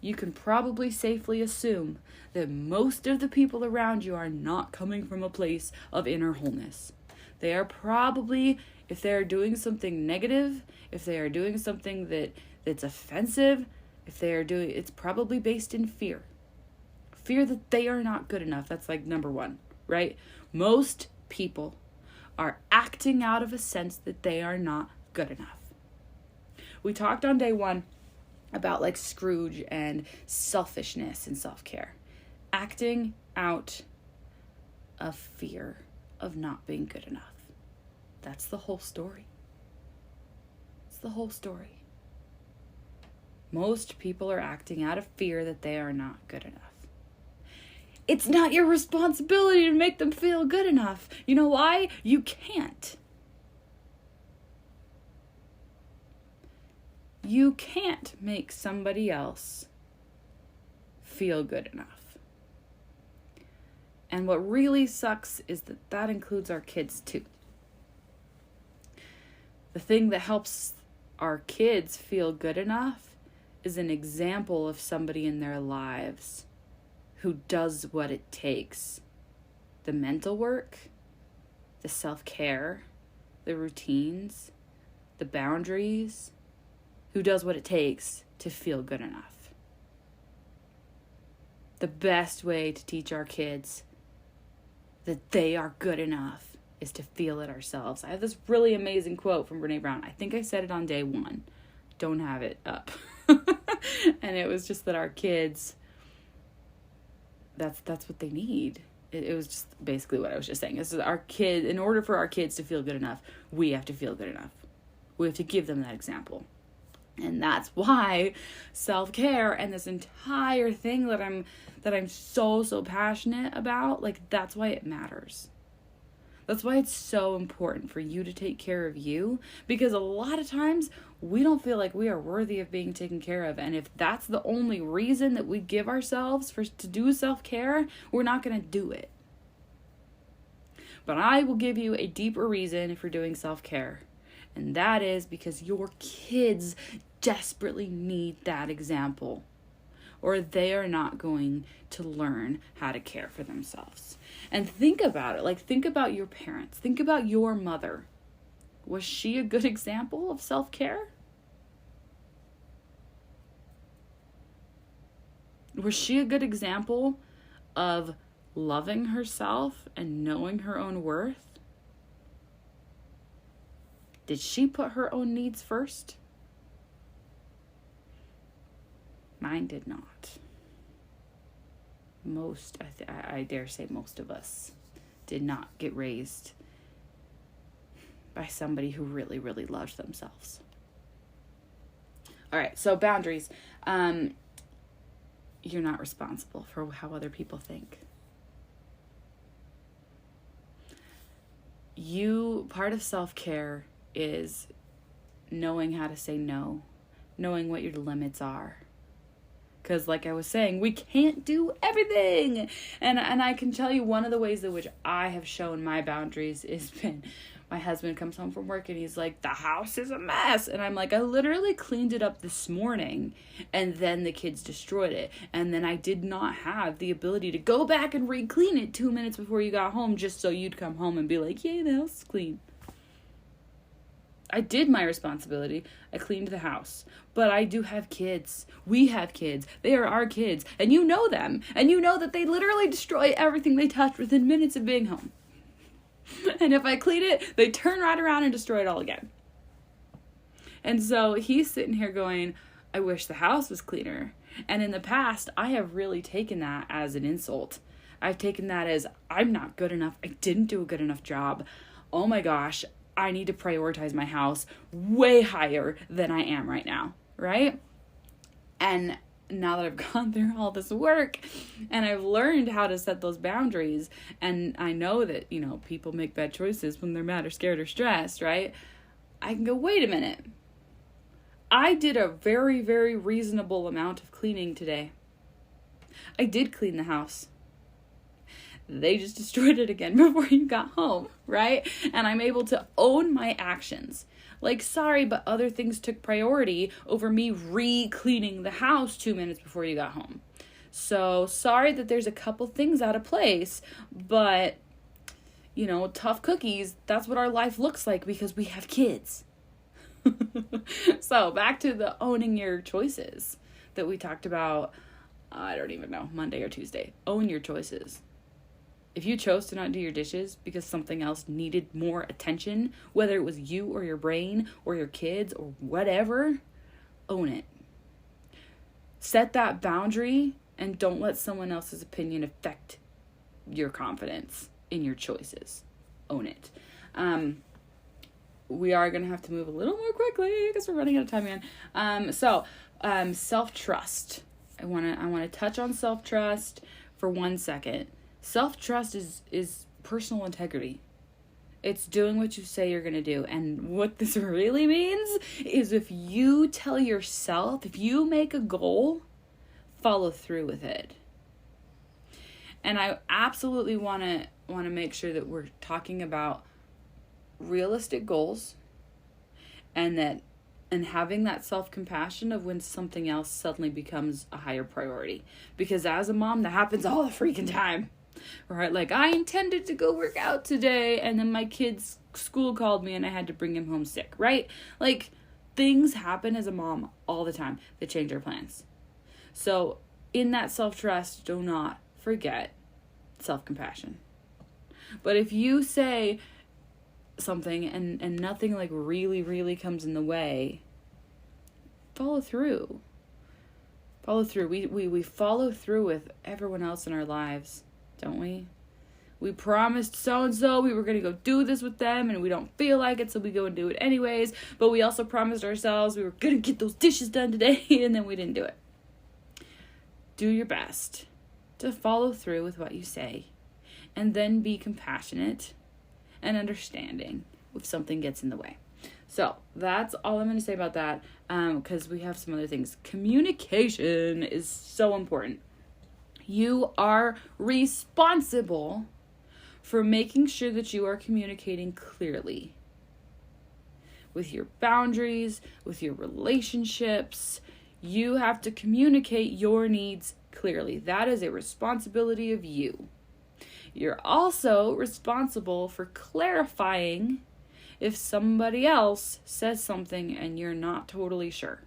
You can probably safely assume that most of the people around you are not coming from a place of inner wholeness. They are probably, if they're doing something negative, if they are doing something that's offensive, if they are doing, it's probably based in fear. Fear that they are not good enough. That's like number one, right? Most people are acting out of a sense that they are not good enough. We talked on day one about like Scrooge and selfishness and self-care. Acting out of fear of not being good enough. That's the whole story. It's the whole story. Most people are acting out of fear that they are not good enough. It's not your responsibility to make them feel good enough. You know why? You can't. You can't make somebody else feel good enough. And what really sucks is that that includes our kids too. The thing that helps our kids feel good enough is an example of somebody in their lives who does what it takes. The mental work, the self-care, the routines, the boundaries, who does what it takes to feel good enough. The best way to teach our kids that they are good enough is to feel it ourselves. I have this really amazing quote from Brené Brown. I think I said it on day one. Don't have it up. And it was just that our kids, that's what they need. It was just basically what I was just saying. This is our kid, in order for our kids to feel good enough, we have to feel good enough. We have to give them that example. And that's why self-care and this entire thing that I'm so passionate about, like, that's why it matters. That's why it's so important for you to take care of you, because a lot of times we don't feel like we are worthy of being taken care of. And if that's the only reason that we give ourselves to do self-care, we're not going to do it. But I will give you a deeper reason for doing self-care. And that is because your kids desperately need that example, or they are not going to learn how to care for themselves. And think about it. Like, think about your parents. Think about your mother. Was she a good example of self-care? Was she a good example of loving herself and knowing her own worth? Did she put her own needs first? Mine did not. I dare say most of us did not get raised by somebody who really, really loved themselves. All right, so boundaries. You're not responsible for how other people think. Part of self-care is knowing how to say no, knowing what your limits are. Because like I was saying, we can't do everything. And I can tell you one of the ways in which I have shown my boundaries is been my husband comes home from work and he's like, the house is a mess. And I'm like, I literally cleaned it up this morning and then the kids destroyed it. And then I did not have the ability to go back and re-clean it 2 minutes before you got home just so you'd come home and be like, yay, the house is clean. I did my responsibility. I cleaned the house. But I do have kids. We have kids. They are our kids. And you know them. And you know that they literally destroy everything they touch within minutes of being home. And if I clean it, they turn right around and destroy it all again. And so he's sitting here going, I wish the house was cleaner. And in the past, I have really taken that as an insult. I've taken that as, I'm not good enough. I didn't do a good enough job. Oh my gosh, I need to prioritize my house way higher than I am right now, right? And now that I've gone through all this work and I've learned how to set those boundaries, and I know that, you know, people make bad choices when they're mad or scared or stressed, right? I can go, wait a minute. I did a very, very reasonable amount of cleaning today. I did clean the house. They just destroyed it again before you got home, right? And I'm able to own my actions. Like, sorry, but other things took priority over me re-cleaning the house 2 minutes before you got home. So, sorry that there's a couple things out of place, but, you know, tough cookies, that's what our life looks like because we have kids. So, back to the owning your choices that we talked about, I don't even know, Monday or Tuesday. Own your choices. If you chose to not do your dishes because something else needed more attention, whether it was you or your brain or your kids or whatever, own it. Set that boundary and don't let someone else's opinion affect your confidence in your choices. Own it. We are going to have to move a little more quickly because we're running out of time again. Self-trust. I want to touch on self-trust for 1 second. Self-trust is personal integrity. It's doing what you say you're going to do. And what this really means is if you tell yourself, if you make a goal, follow through with it. And I absolutely want to make sure that we're talking about realistic goals and having that self-compassion of when something else suddenly becomes a higher priority. Because as a mom, that happens all the freaking time. Right? Like, I intended to go work out today, and then my kid's school called me and I had to bring him home sick, right? Like, things happen as a mom all the time that change our plans. So, in that self-trust, do not forget self-compassion. But if you say something and nothing like really, really comes in the way, follow through. Follow through. We follow through with everyone else in our lives. Don't we? We promised so-and-so we were going to go do this with them and we don't feel like it, so we go and do it anyways. But we also promised ourselves we were going to get those dishes done today and then we didn't do it. Do your best to follow through with what you say and then be compassionate and understanding if something gets in the way. So that's all I'm going to say about that because we have some other things. Communication is so important. You are responsible for making sure that you are communicating clearly with your boundaries, with your relationships. You have to communicate your needs clearly. That is a responsibility of you. You're also responsible for clarifying if somebody else says something and you're not totally sure.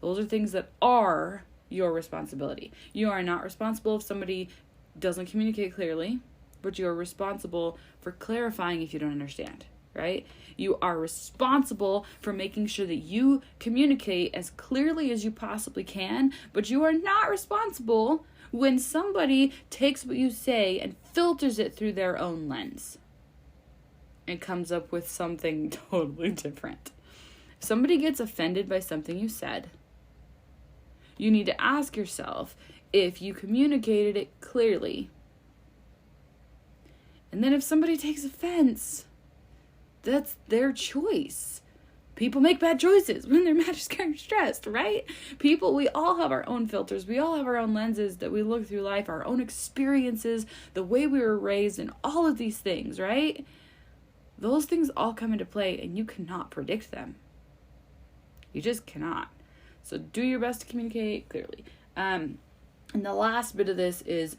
Those are things that are your responsibility. You are not responsible if somebody doesn't communicate clearly, but you're responsible for clarifying if you don't understand, right? You are responsible for making sure that you communicate as clearly as you possibly can, but you are not responsible when somebody takes what you say and filters it through their own lens and comes up with something totally different. If somebody gets offended by something you said, you need to ask yourself if you communicated it clearly. And then if somebody takes offense, That's their choice. People make bad choices when they're mad, scared, stressed, right? We all have our own filters. We all have our own lenses that we look through life, our own experiences, the way we were raised, and all of these things, right? Those things all come into play, and you cannot predict them. You just cannot. So do your best to communicate clearly. And the last bit of this is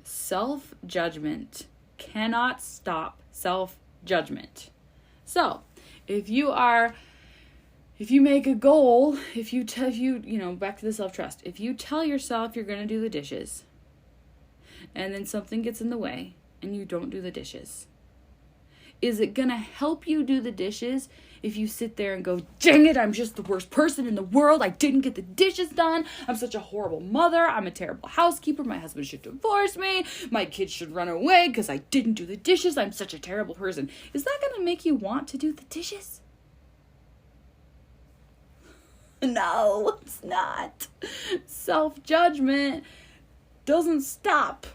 self-judgment cannot stop self-judgment. So if you make a goal, back to the self-trust, if you tell yourself you're going to do the dishes and then something gets in the way and you don't do the dishes, is it going to help you do the dishes if you sit there and go, dang it, I'm just the worst person in the world. I didn't get the dishes done. I'm such a horrible mother. I'm a terrible housekeeper. My husband should divorce me. My kids should run away because I didn't do the dishes. I'm such a terrible person. Is that going to make you want to do the dishes? No, it's not. Self-judgment doesn't stop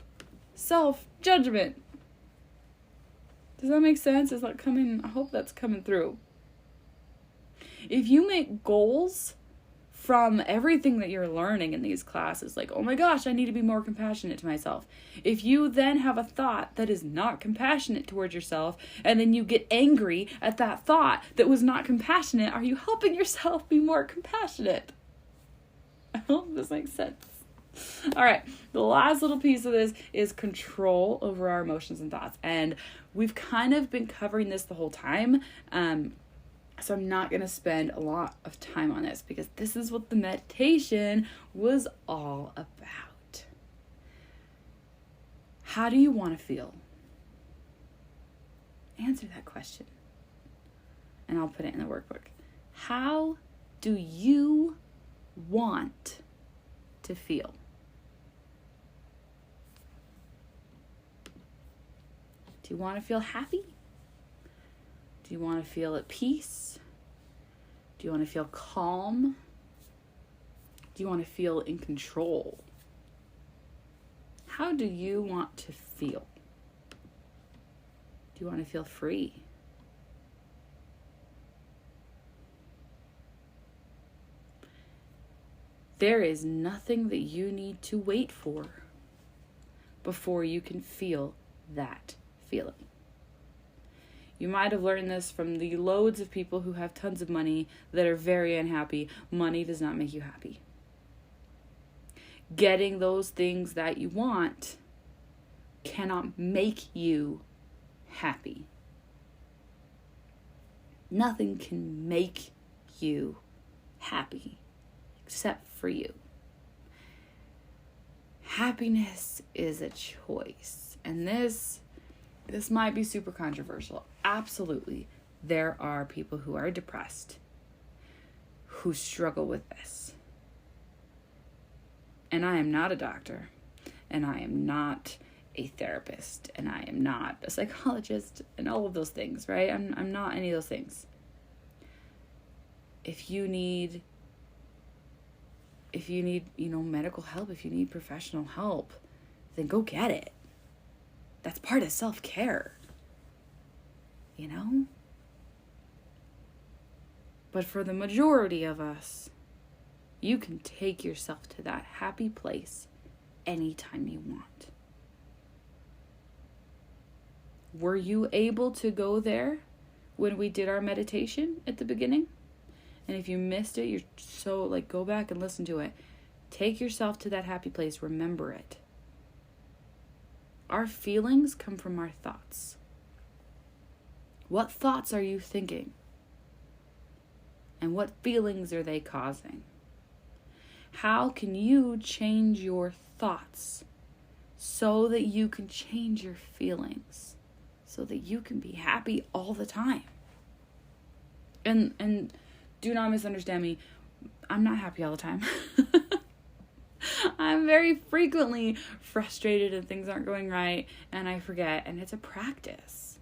self-judgment. Does that make sense? Is that coming? I hope that's coming through. If you make goals from everything that you're learning in these classes, like, oh my gosh, I need to be more compassionate to myself. If you then have a thought that is not compassionate towards yourself, and then you get angry at that thought that was not compassionate, are you helping yourself be more compassionate? I hope this makes sense. All right, the last little piece of this is control over our emotions and thoughts. And we've kind of been covering this the whole time. So I'm not going to spend a lot of time on this because this is what the meditation was all about. How do you want to feel? Answer that question. And I'll put it in the workbook. How do you want to feel? Do you want to feel happy? Do you want to feel at peace? Do you want to feel calm? Do you want to feel in control? How do you want to feel? Do you want to feel free? There is nothing that you need to wait for before you can feel that feeling. You might have learned this from the loads of people who have tons of money that are very unhappy. Money does not make you happy. Getting those things that you want cannot make you happy. Nothing can make you happy except for you. Happiness is a choice. And this might be super controversial. Absolutely. There are people who are depressed who struggle with this. And I am not a doctor, and I am not a therapist, and I am not a psychologist, and all of those things, right? I'm not any of those things. If you need, medical help, if you need professional help, then go get it. That's part of self-care, But for the majority of us, you can take yourself to that happy place anytime you want. Were you able to go there when we did our meditation at the beginning? And if you missed it, go back and listen to it. Take yourself to that happy place. Remember it. Our feelings come from our thoughts. What thoughts are you thinking? And what feelings are they causing? How can you change your thoughts so that you can change your feelings? So that you can be happy all the time. And do not misunderstand me. I'm not happy all the time. I'm very frequently frustrated and things aren't going right and I forget, and it's a practice,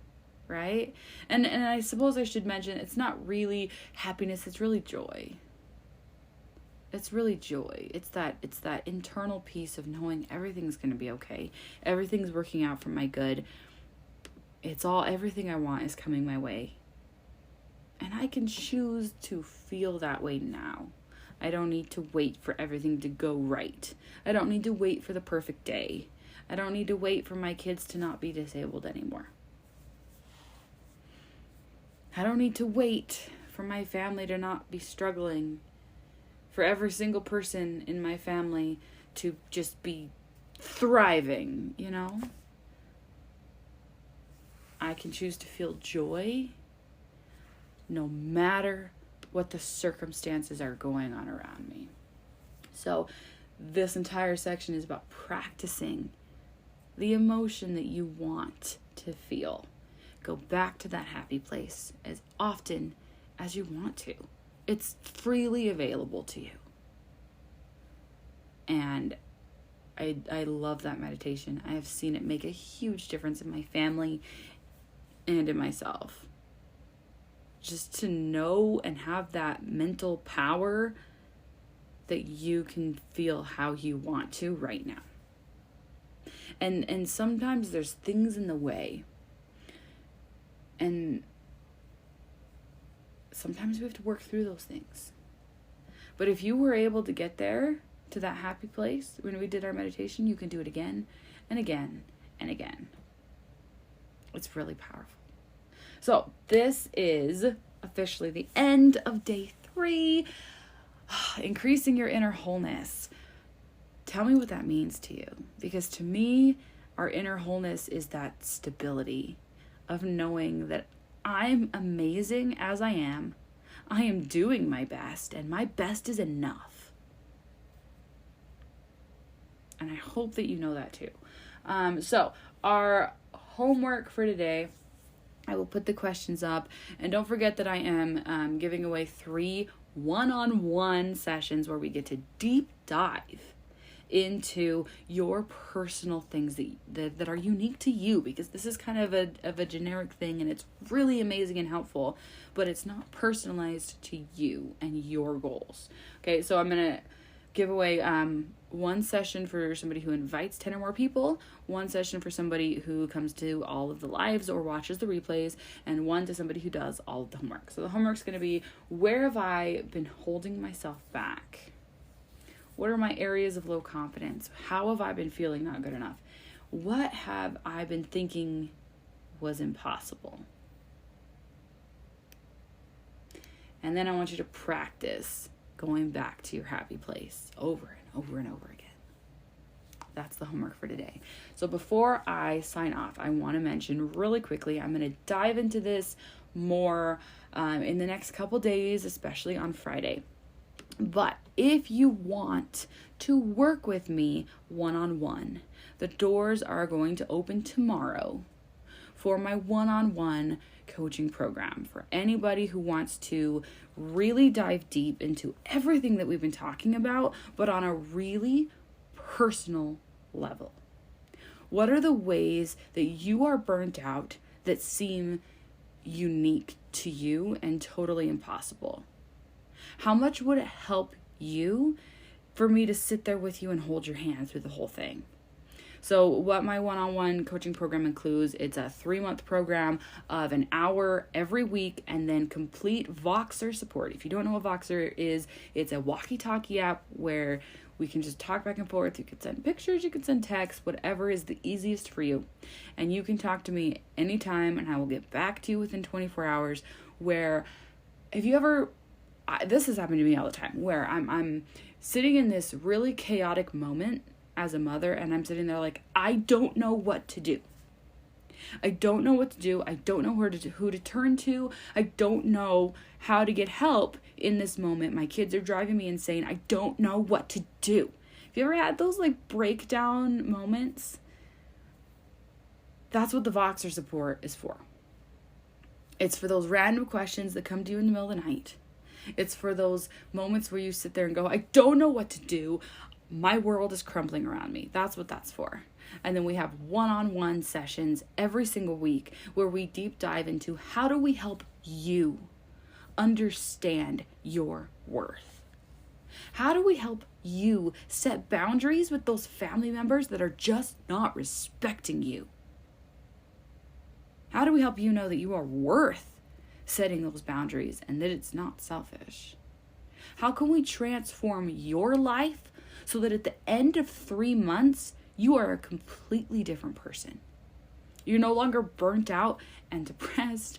right? And I suppose I should mention it's not really happiness, it's really joy. It's really joy. It's that internal peace of knowing everything's going to be okay. Everything's working out for my good. It's all, everything I want is coming my way. And I can choose to feel that way now. I don't need to wait for everything to go right. I don't need to wait for the perfect day. I don't need to wait for my kids to not be disabled anymore. I don't need to wait for my family to not be struggling, for every single person in my family to just be thriving, you know? I can choose to feel joy no matter what the circumstances are going on around me. So this entire section is about practicing the emotion that you want to feel. Go back to that happy place as often as you want to. It's freely available to you. And I love that meditation. I have seen it make a huge difference in my family and in myself. Just to know and have that mental power that you can feel how you want to right now. And sometimes there's things in the way. And sometimes we have to work through those things. But if you were able to get there, to that happy place, when we did our meditation, you can do it again and again and again. It's really powerful. So this is officially the end of day 3. Increasing your inner wholeness. Tell me what that means to you. Because to me, our inner wholeness is that stability of knowing that I'm amazing as I am. I am doing my best, and my best is enough. And I hope that you know that too. So our homework for today, I will put the questions up. And don't forget that I am giving away 3 one-on-one sessions where we get to deep dive into your personal things that are unique to you, because this is kind of a generic thing, and it's really amazing and helpful, but it's not personalized to you and your goals. Okay, so I'm gonna give away 1 session for somebody who invites 10 or more people, 1 session for somebody who comes to all of the lives or watches the replays, and 1 to somebody who does all of the homework. So the homework's going to be, where have I been holding myself back? What are my areas of low confidence? How have I been feeling not good enough? What have I been thinking was impossible? And then I want you to practice going back to your happy place over and over and over again. That's the homework for today. So before I sign off, I want to mention really quickly, I'm going to dive into this more in the next couple days, especially on Friday. But if you want to work with me one-on-one, the doors are going to open tomorrow for my one-on-one coaching program for anybody who wants to really dive deep into everything that we've been talking about, but on a really personal level. What are the ways that you are burnt out that seem unique to you and totally impossible? How much would it help you for me to sit there with you and hold your hand through the whole thing? So what my one-on-one coaching program includes, it's a 3-month program of an hour every week, and then complete Voxer support. If you don't know what Voxer is, it's a walkie-talkie app where we can just talk back and forth. You can send pictures, you can send text, whatever is the easiest for you. And you can talk to me anytime, and I will get back to you within 24 hours. Where, if you ever, this has happened to me all the time, where I'm sitting in this really chaotic moment as a mother, and I'm sitting there like, I don't know what to do. I don't know what to do. I don't know who to turn to. I don't know how to get help in this moment. My kids are driving me insane. I don't know what to do. Have you ever had those like breakdown moments? That's what the Voxer support is for. It's for those random questions that come to you in the middle of the night. It's for those moments where you sit there and go, I don't know what to do. My world is crumbling around me. That's what that's for. And then we have one-on-one sessions every single week where we deep dive into how do we help you understand your worth? How do we help you set boundaries with those family members that are just not respecting you? How do we help you know that you are worth setting those boundaries and that it's not selfish? How can we transform your life so that at the end of 3 months, you are a completely different person? You're no longer burnt out and depressed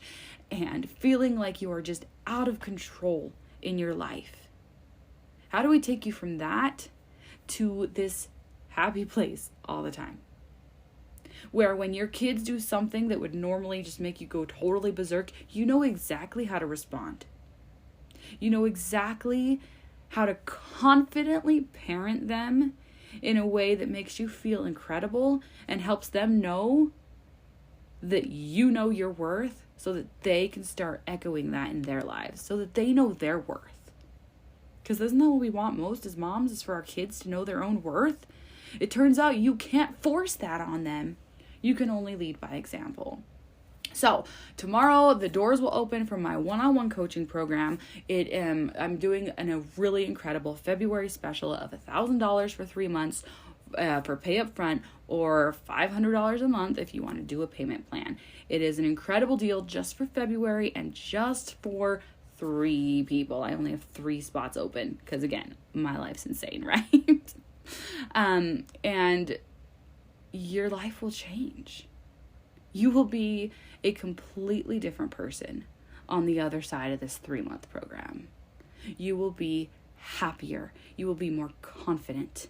and feeling like you are just out of control in your life. How do we take you from that to this happy place all the time? Where when your kids do something that would normally just make you go totally berserk, you know exactly how to respond. You know exactly how to confidently parent them in a way that makes you feel incredible and helps them know that you know your worth, so that they can start echoing that in their lives, so that they know their worth. Because isn't that what we want most as moms, is for our kids to know their own worth? It turns out you can't force that on them. You can only lead by example. So tomorrow the doors will open for my one-on-one coaching program. I'm doing a really incredible February special of $1,000 for 3 months for pay up front, or $500 a month if you want to do a payment plan. It is an incredible deal just for February and just for 3 people. I only have 3 spots open because, again, my life's insane, right? And your life will change. You will be a completely different person on the other side of this 3-month program. You will be happier. You will be more confident.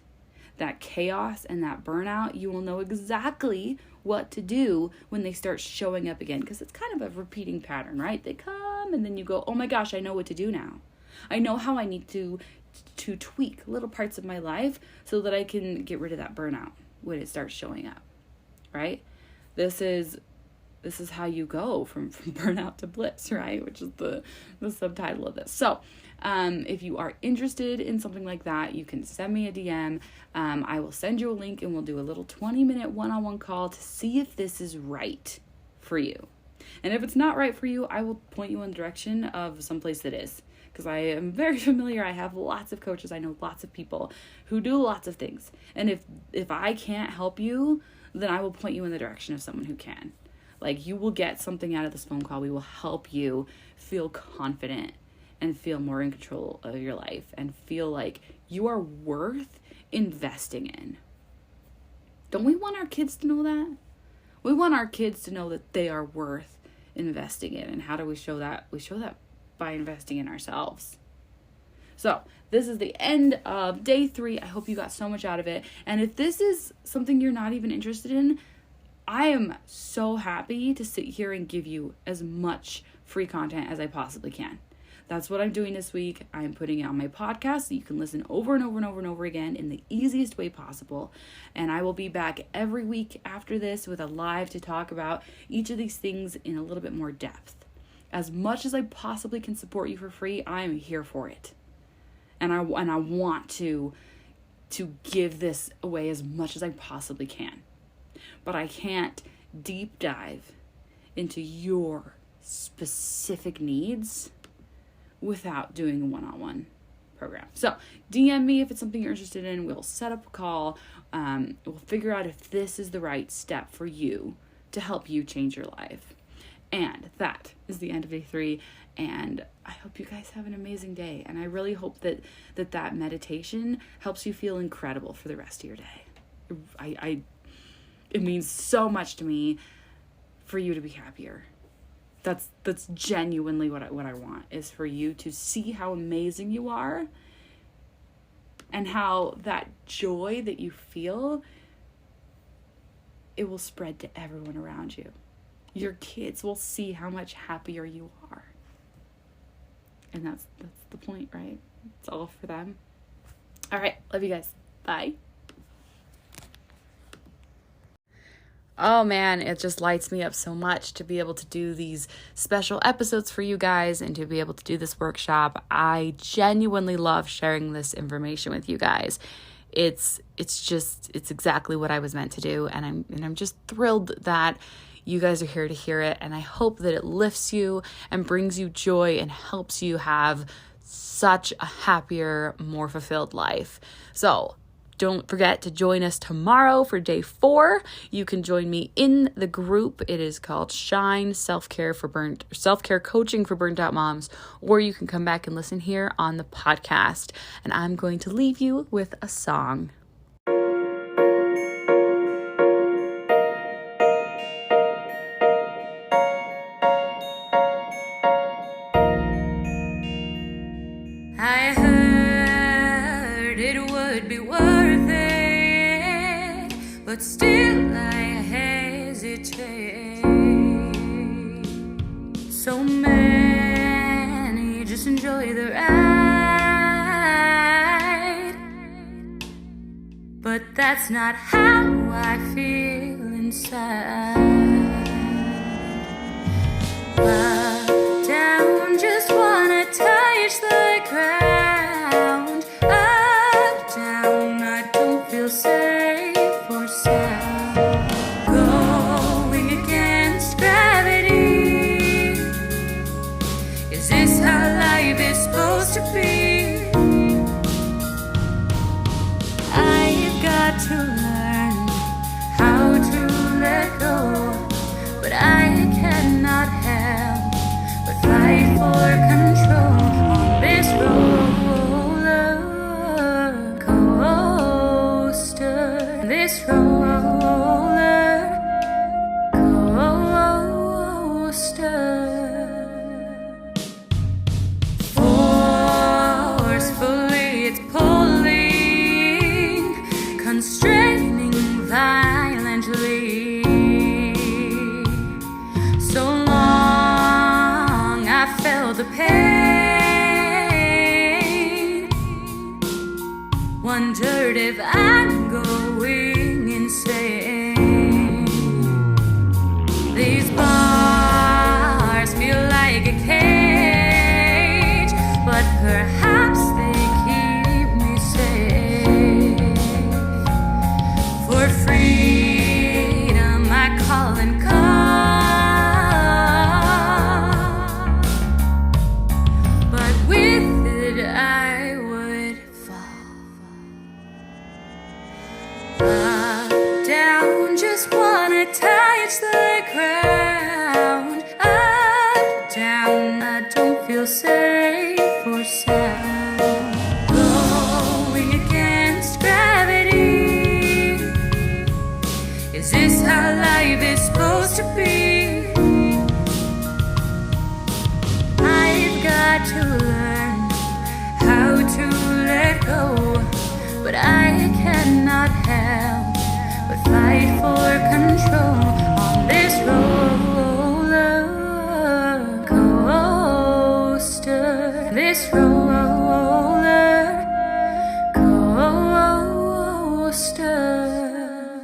That chaos and that burnout, you will know exactly what to do when they start showing up again, because it's kind of a repeating pattern, right? They come and then you go, oh my gosh, I know what to do now. I know how I need to tweak little parts of my life so that I can get rid of that burnout when it starts showing up, right? This is how you go from burnout to bliss, right? Which is the subtitle of this. So if you are interested in something like that, you can send me a DM. I will send you a link and we'll do a little 20-minute one-on-one call to see if this is right for you. And if it's not right for you, I will point you in the direction of someplace that is. Because I am very familiar. I have lots of coaches. I know lots of people who do lots of things. And if I can't help you, then I will point you in the direction of someone who can. Like, you will get something out of this phone call. We will help you feel confident and feel more in control of your life and feel like you are worth investing in. Don't we want our kids to know that? We want our kids to know that they are worth investing in. And how do we show that? We show that by investing in ourselves. So this is the end of day 3. I hope you got so much out of it. And if this is something you're not even interested in, I am so happy to sit here and give you as much free content as I possibly can. That's what I'm doing this week. I'm putting it on my podcast so you can listen over and over and over and over again in the easiest way possible. And I will be back every week after this with a live to talk about each of these things in a little bit more depth. As much as I possibly can support you for free, I am here for it. And I want to give this away as much as I possibly can. But I can't deep dive into your specific needs without doing a one-on-one program. So DM me if it's something you're interested in. We'll set up a call. We'll figure out if this is the right step for you to help you change your life. And that is the end of day 3. And I hope you guys have an amazing day. And I really hope that meditation helps you feel incredible for the rest of your day. It means so much to me for you to be happier. That's genuinely what I want, is for you to see how amazing you are and how that joy that you feel, it will spread to everyone around you. Your kids will see how much happier you are. And that's the point, right? It's all for them. All right. Love you guys. Bye. Oh man, it just lights me up so much to be able to do these special episodes for you guys and to be able to do this workshop. I genuinely love sharing this information with you guys. It's exactly what I was meant to do, and I'm just thrilled that you guys are here to hear it, and I hope that it lifts you and brings you joy and helps you have such a happier, more fulfilled life. So Don't forget to join us tomorrow for day 4. You can join me in the group. It is called Shine Self-Care Coaching for Burnt Out Moms, or you can come back and listen here on the podcast. And I'm going to leave you with a song. I heard it would be worth it, but still I hesitate. So many just enjoy the ride, but that's not how I feel inside. Up, down, just wanna touch the ground. Up, down, I don't feel safe or sound. Going against gravity. Is this how life is supposed to be? I've got to learn how to let go, but I cannot help but fight for control on this roller coaster. This roller coaster. Forcefully it's pulling, constraining violently. So long I felt the pain, wondered if I'm going insane. These bars feel like a cage, but perhaps they keep me safe. For freedom I call and call, but with it I would fall. Up, down, just wanna touch the ground. Up, down, I don't feel safe or sound. Going against gravity. Is this how life is supposed to be? I've got to learn how to let go, but I cannot help but fight for control on this roller coaster. This roller coaster.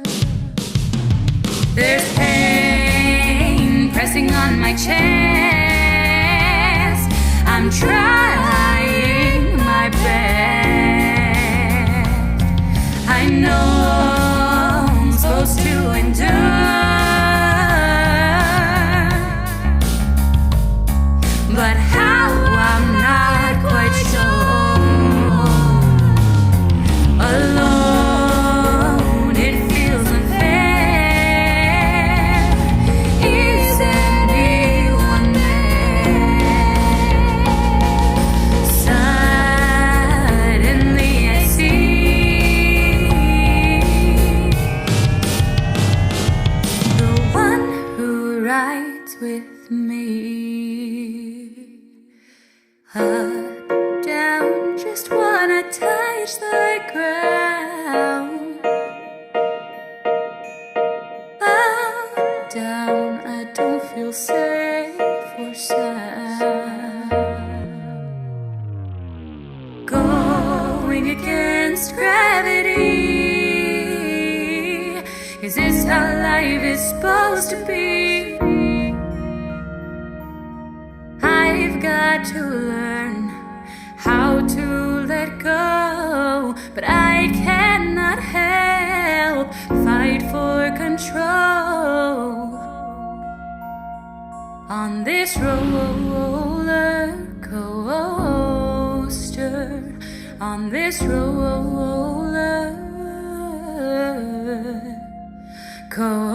There's pain pressing on my chest. I'm trying my best. I know I'm supposed to endure, but how I'm not quite sure. Alone it feels unfair. Is anyone there? Suddenly I see the one who rides with me. Up, down, just wanna touch the ground. Up, down, I don't feel safe or sound. Going against gravity. Is this how life is supposed to be? I've got to learn how to let go, but I cannot help fight for control on this roller coaster, on this roller cold.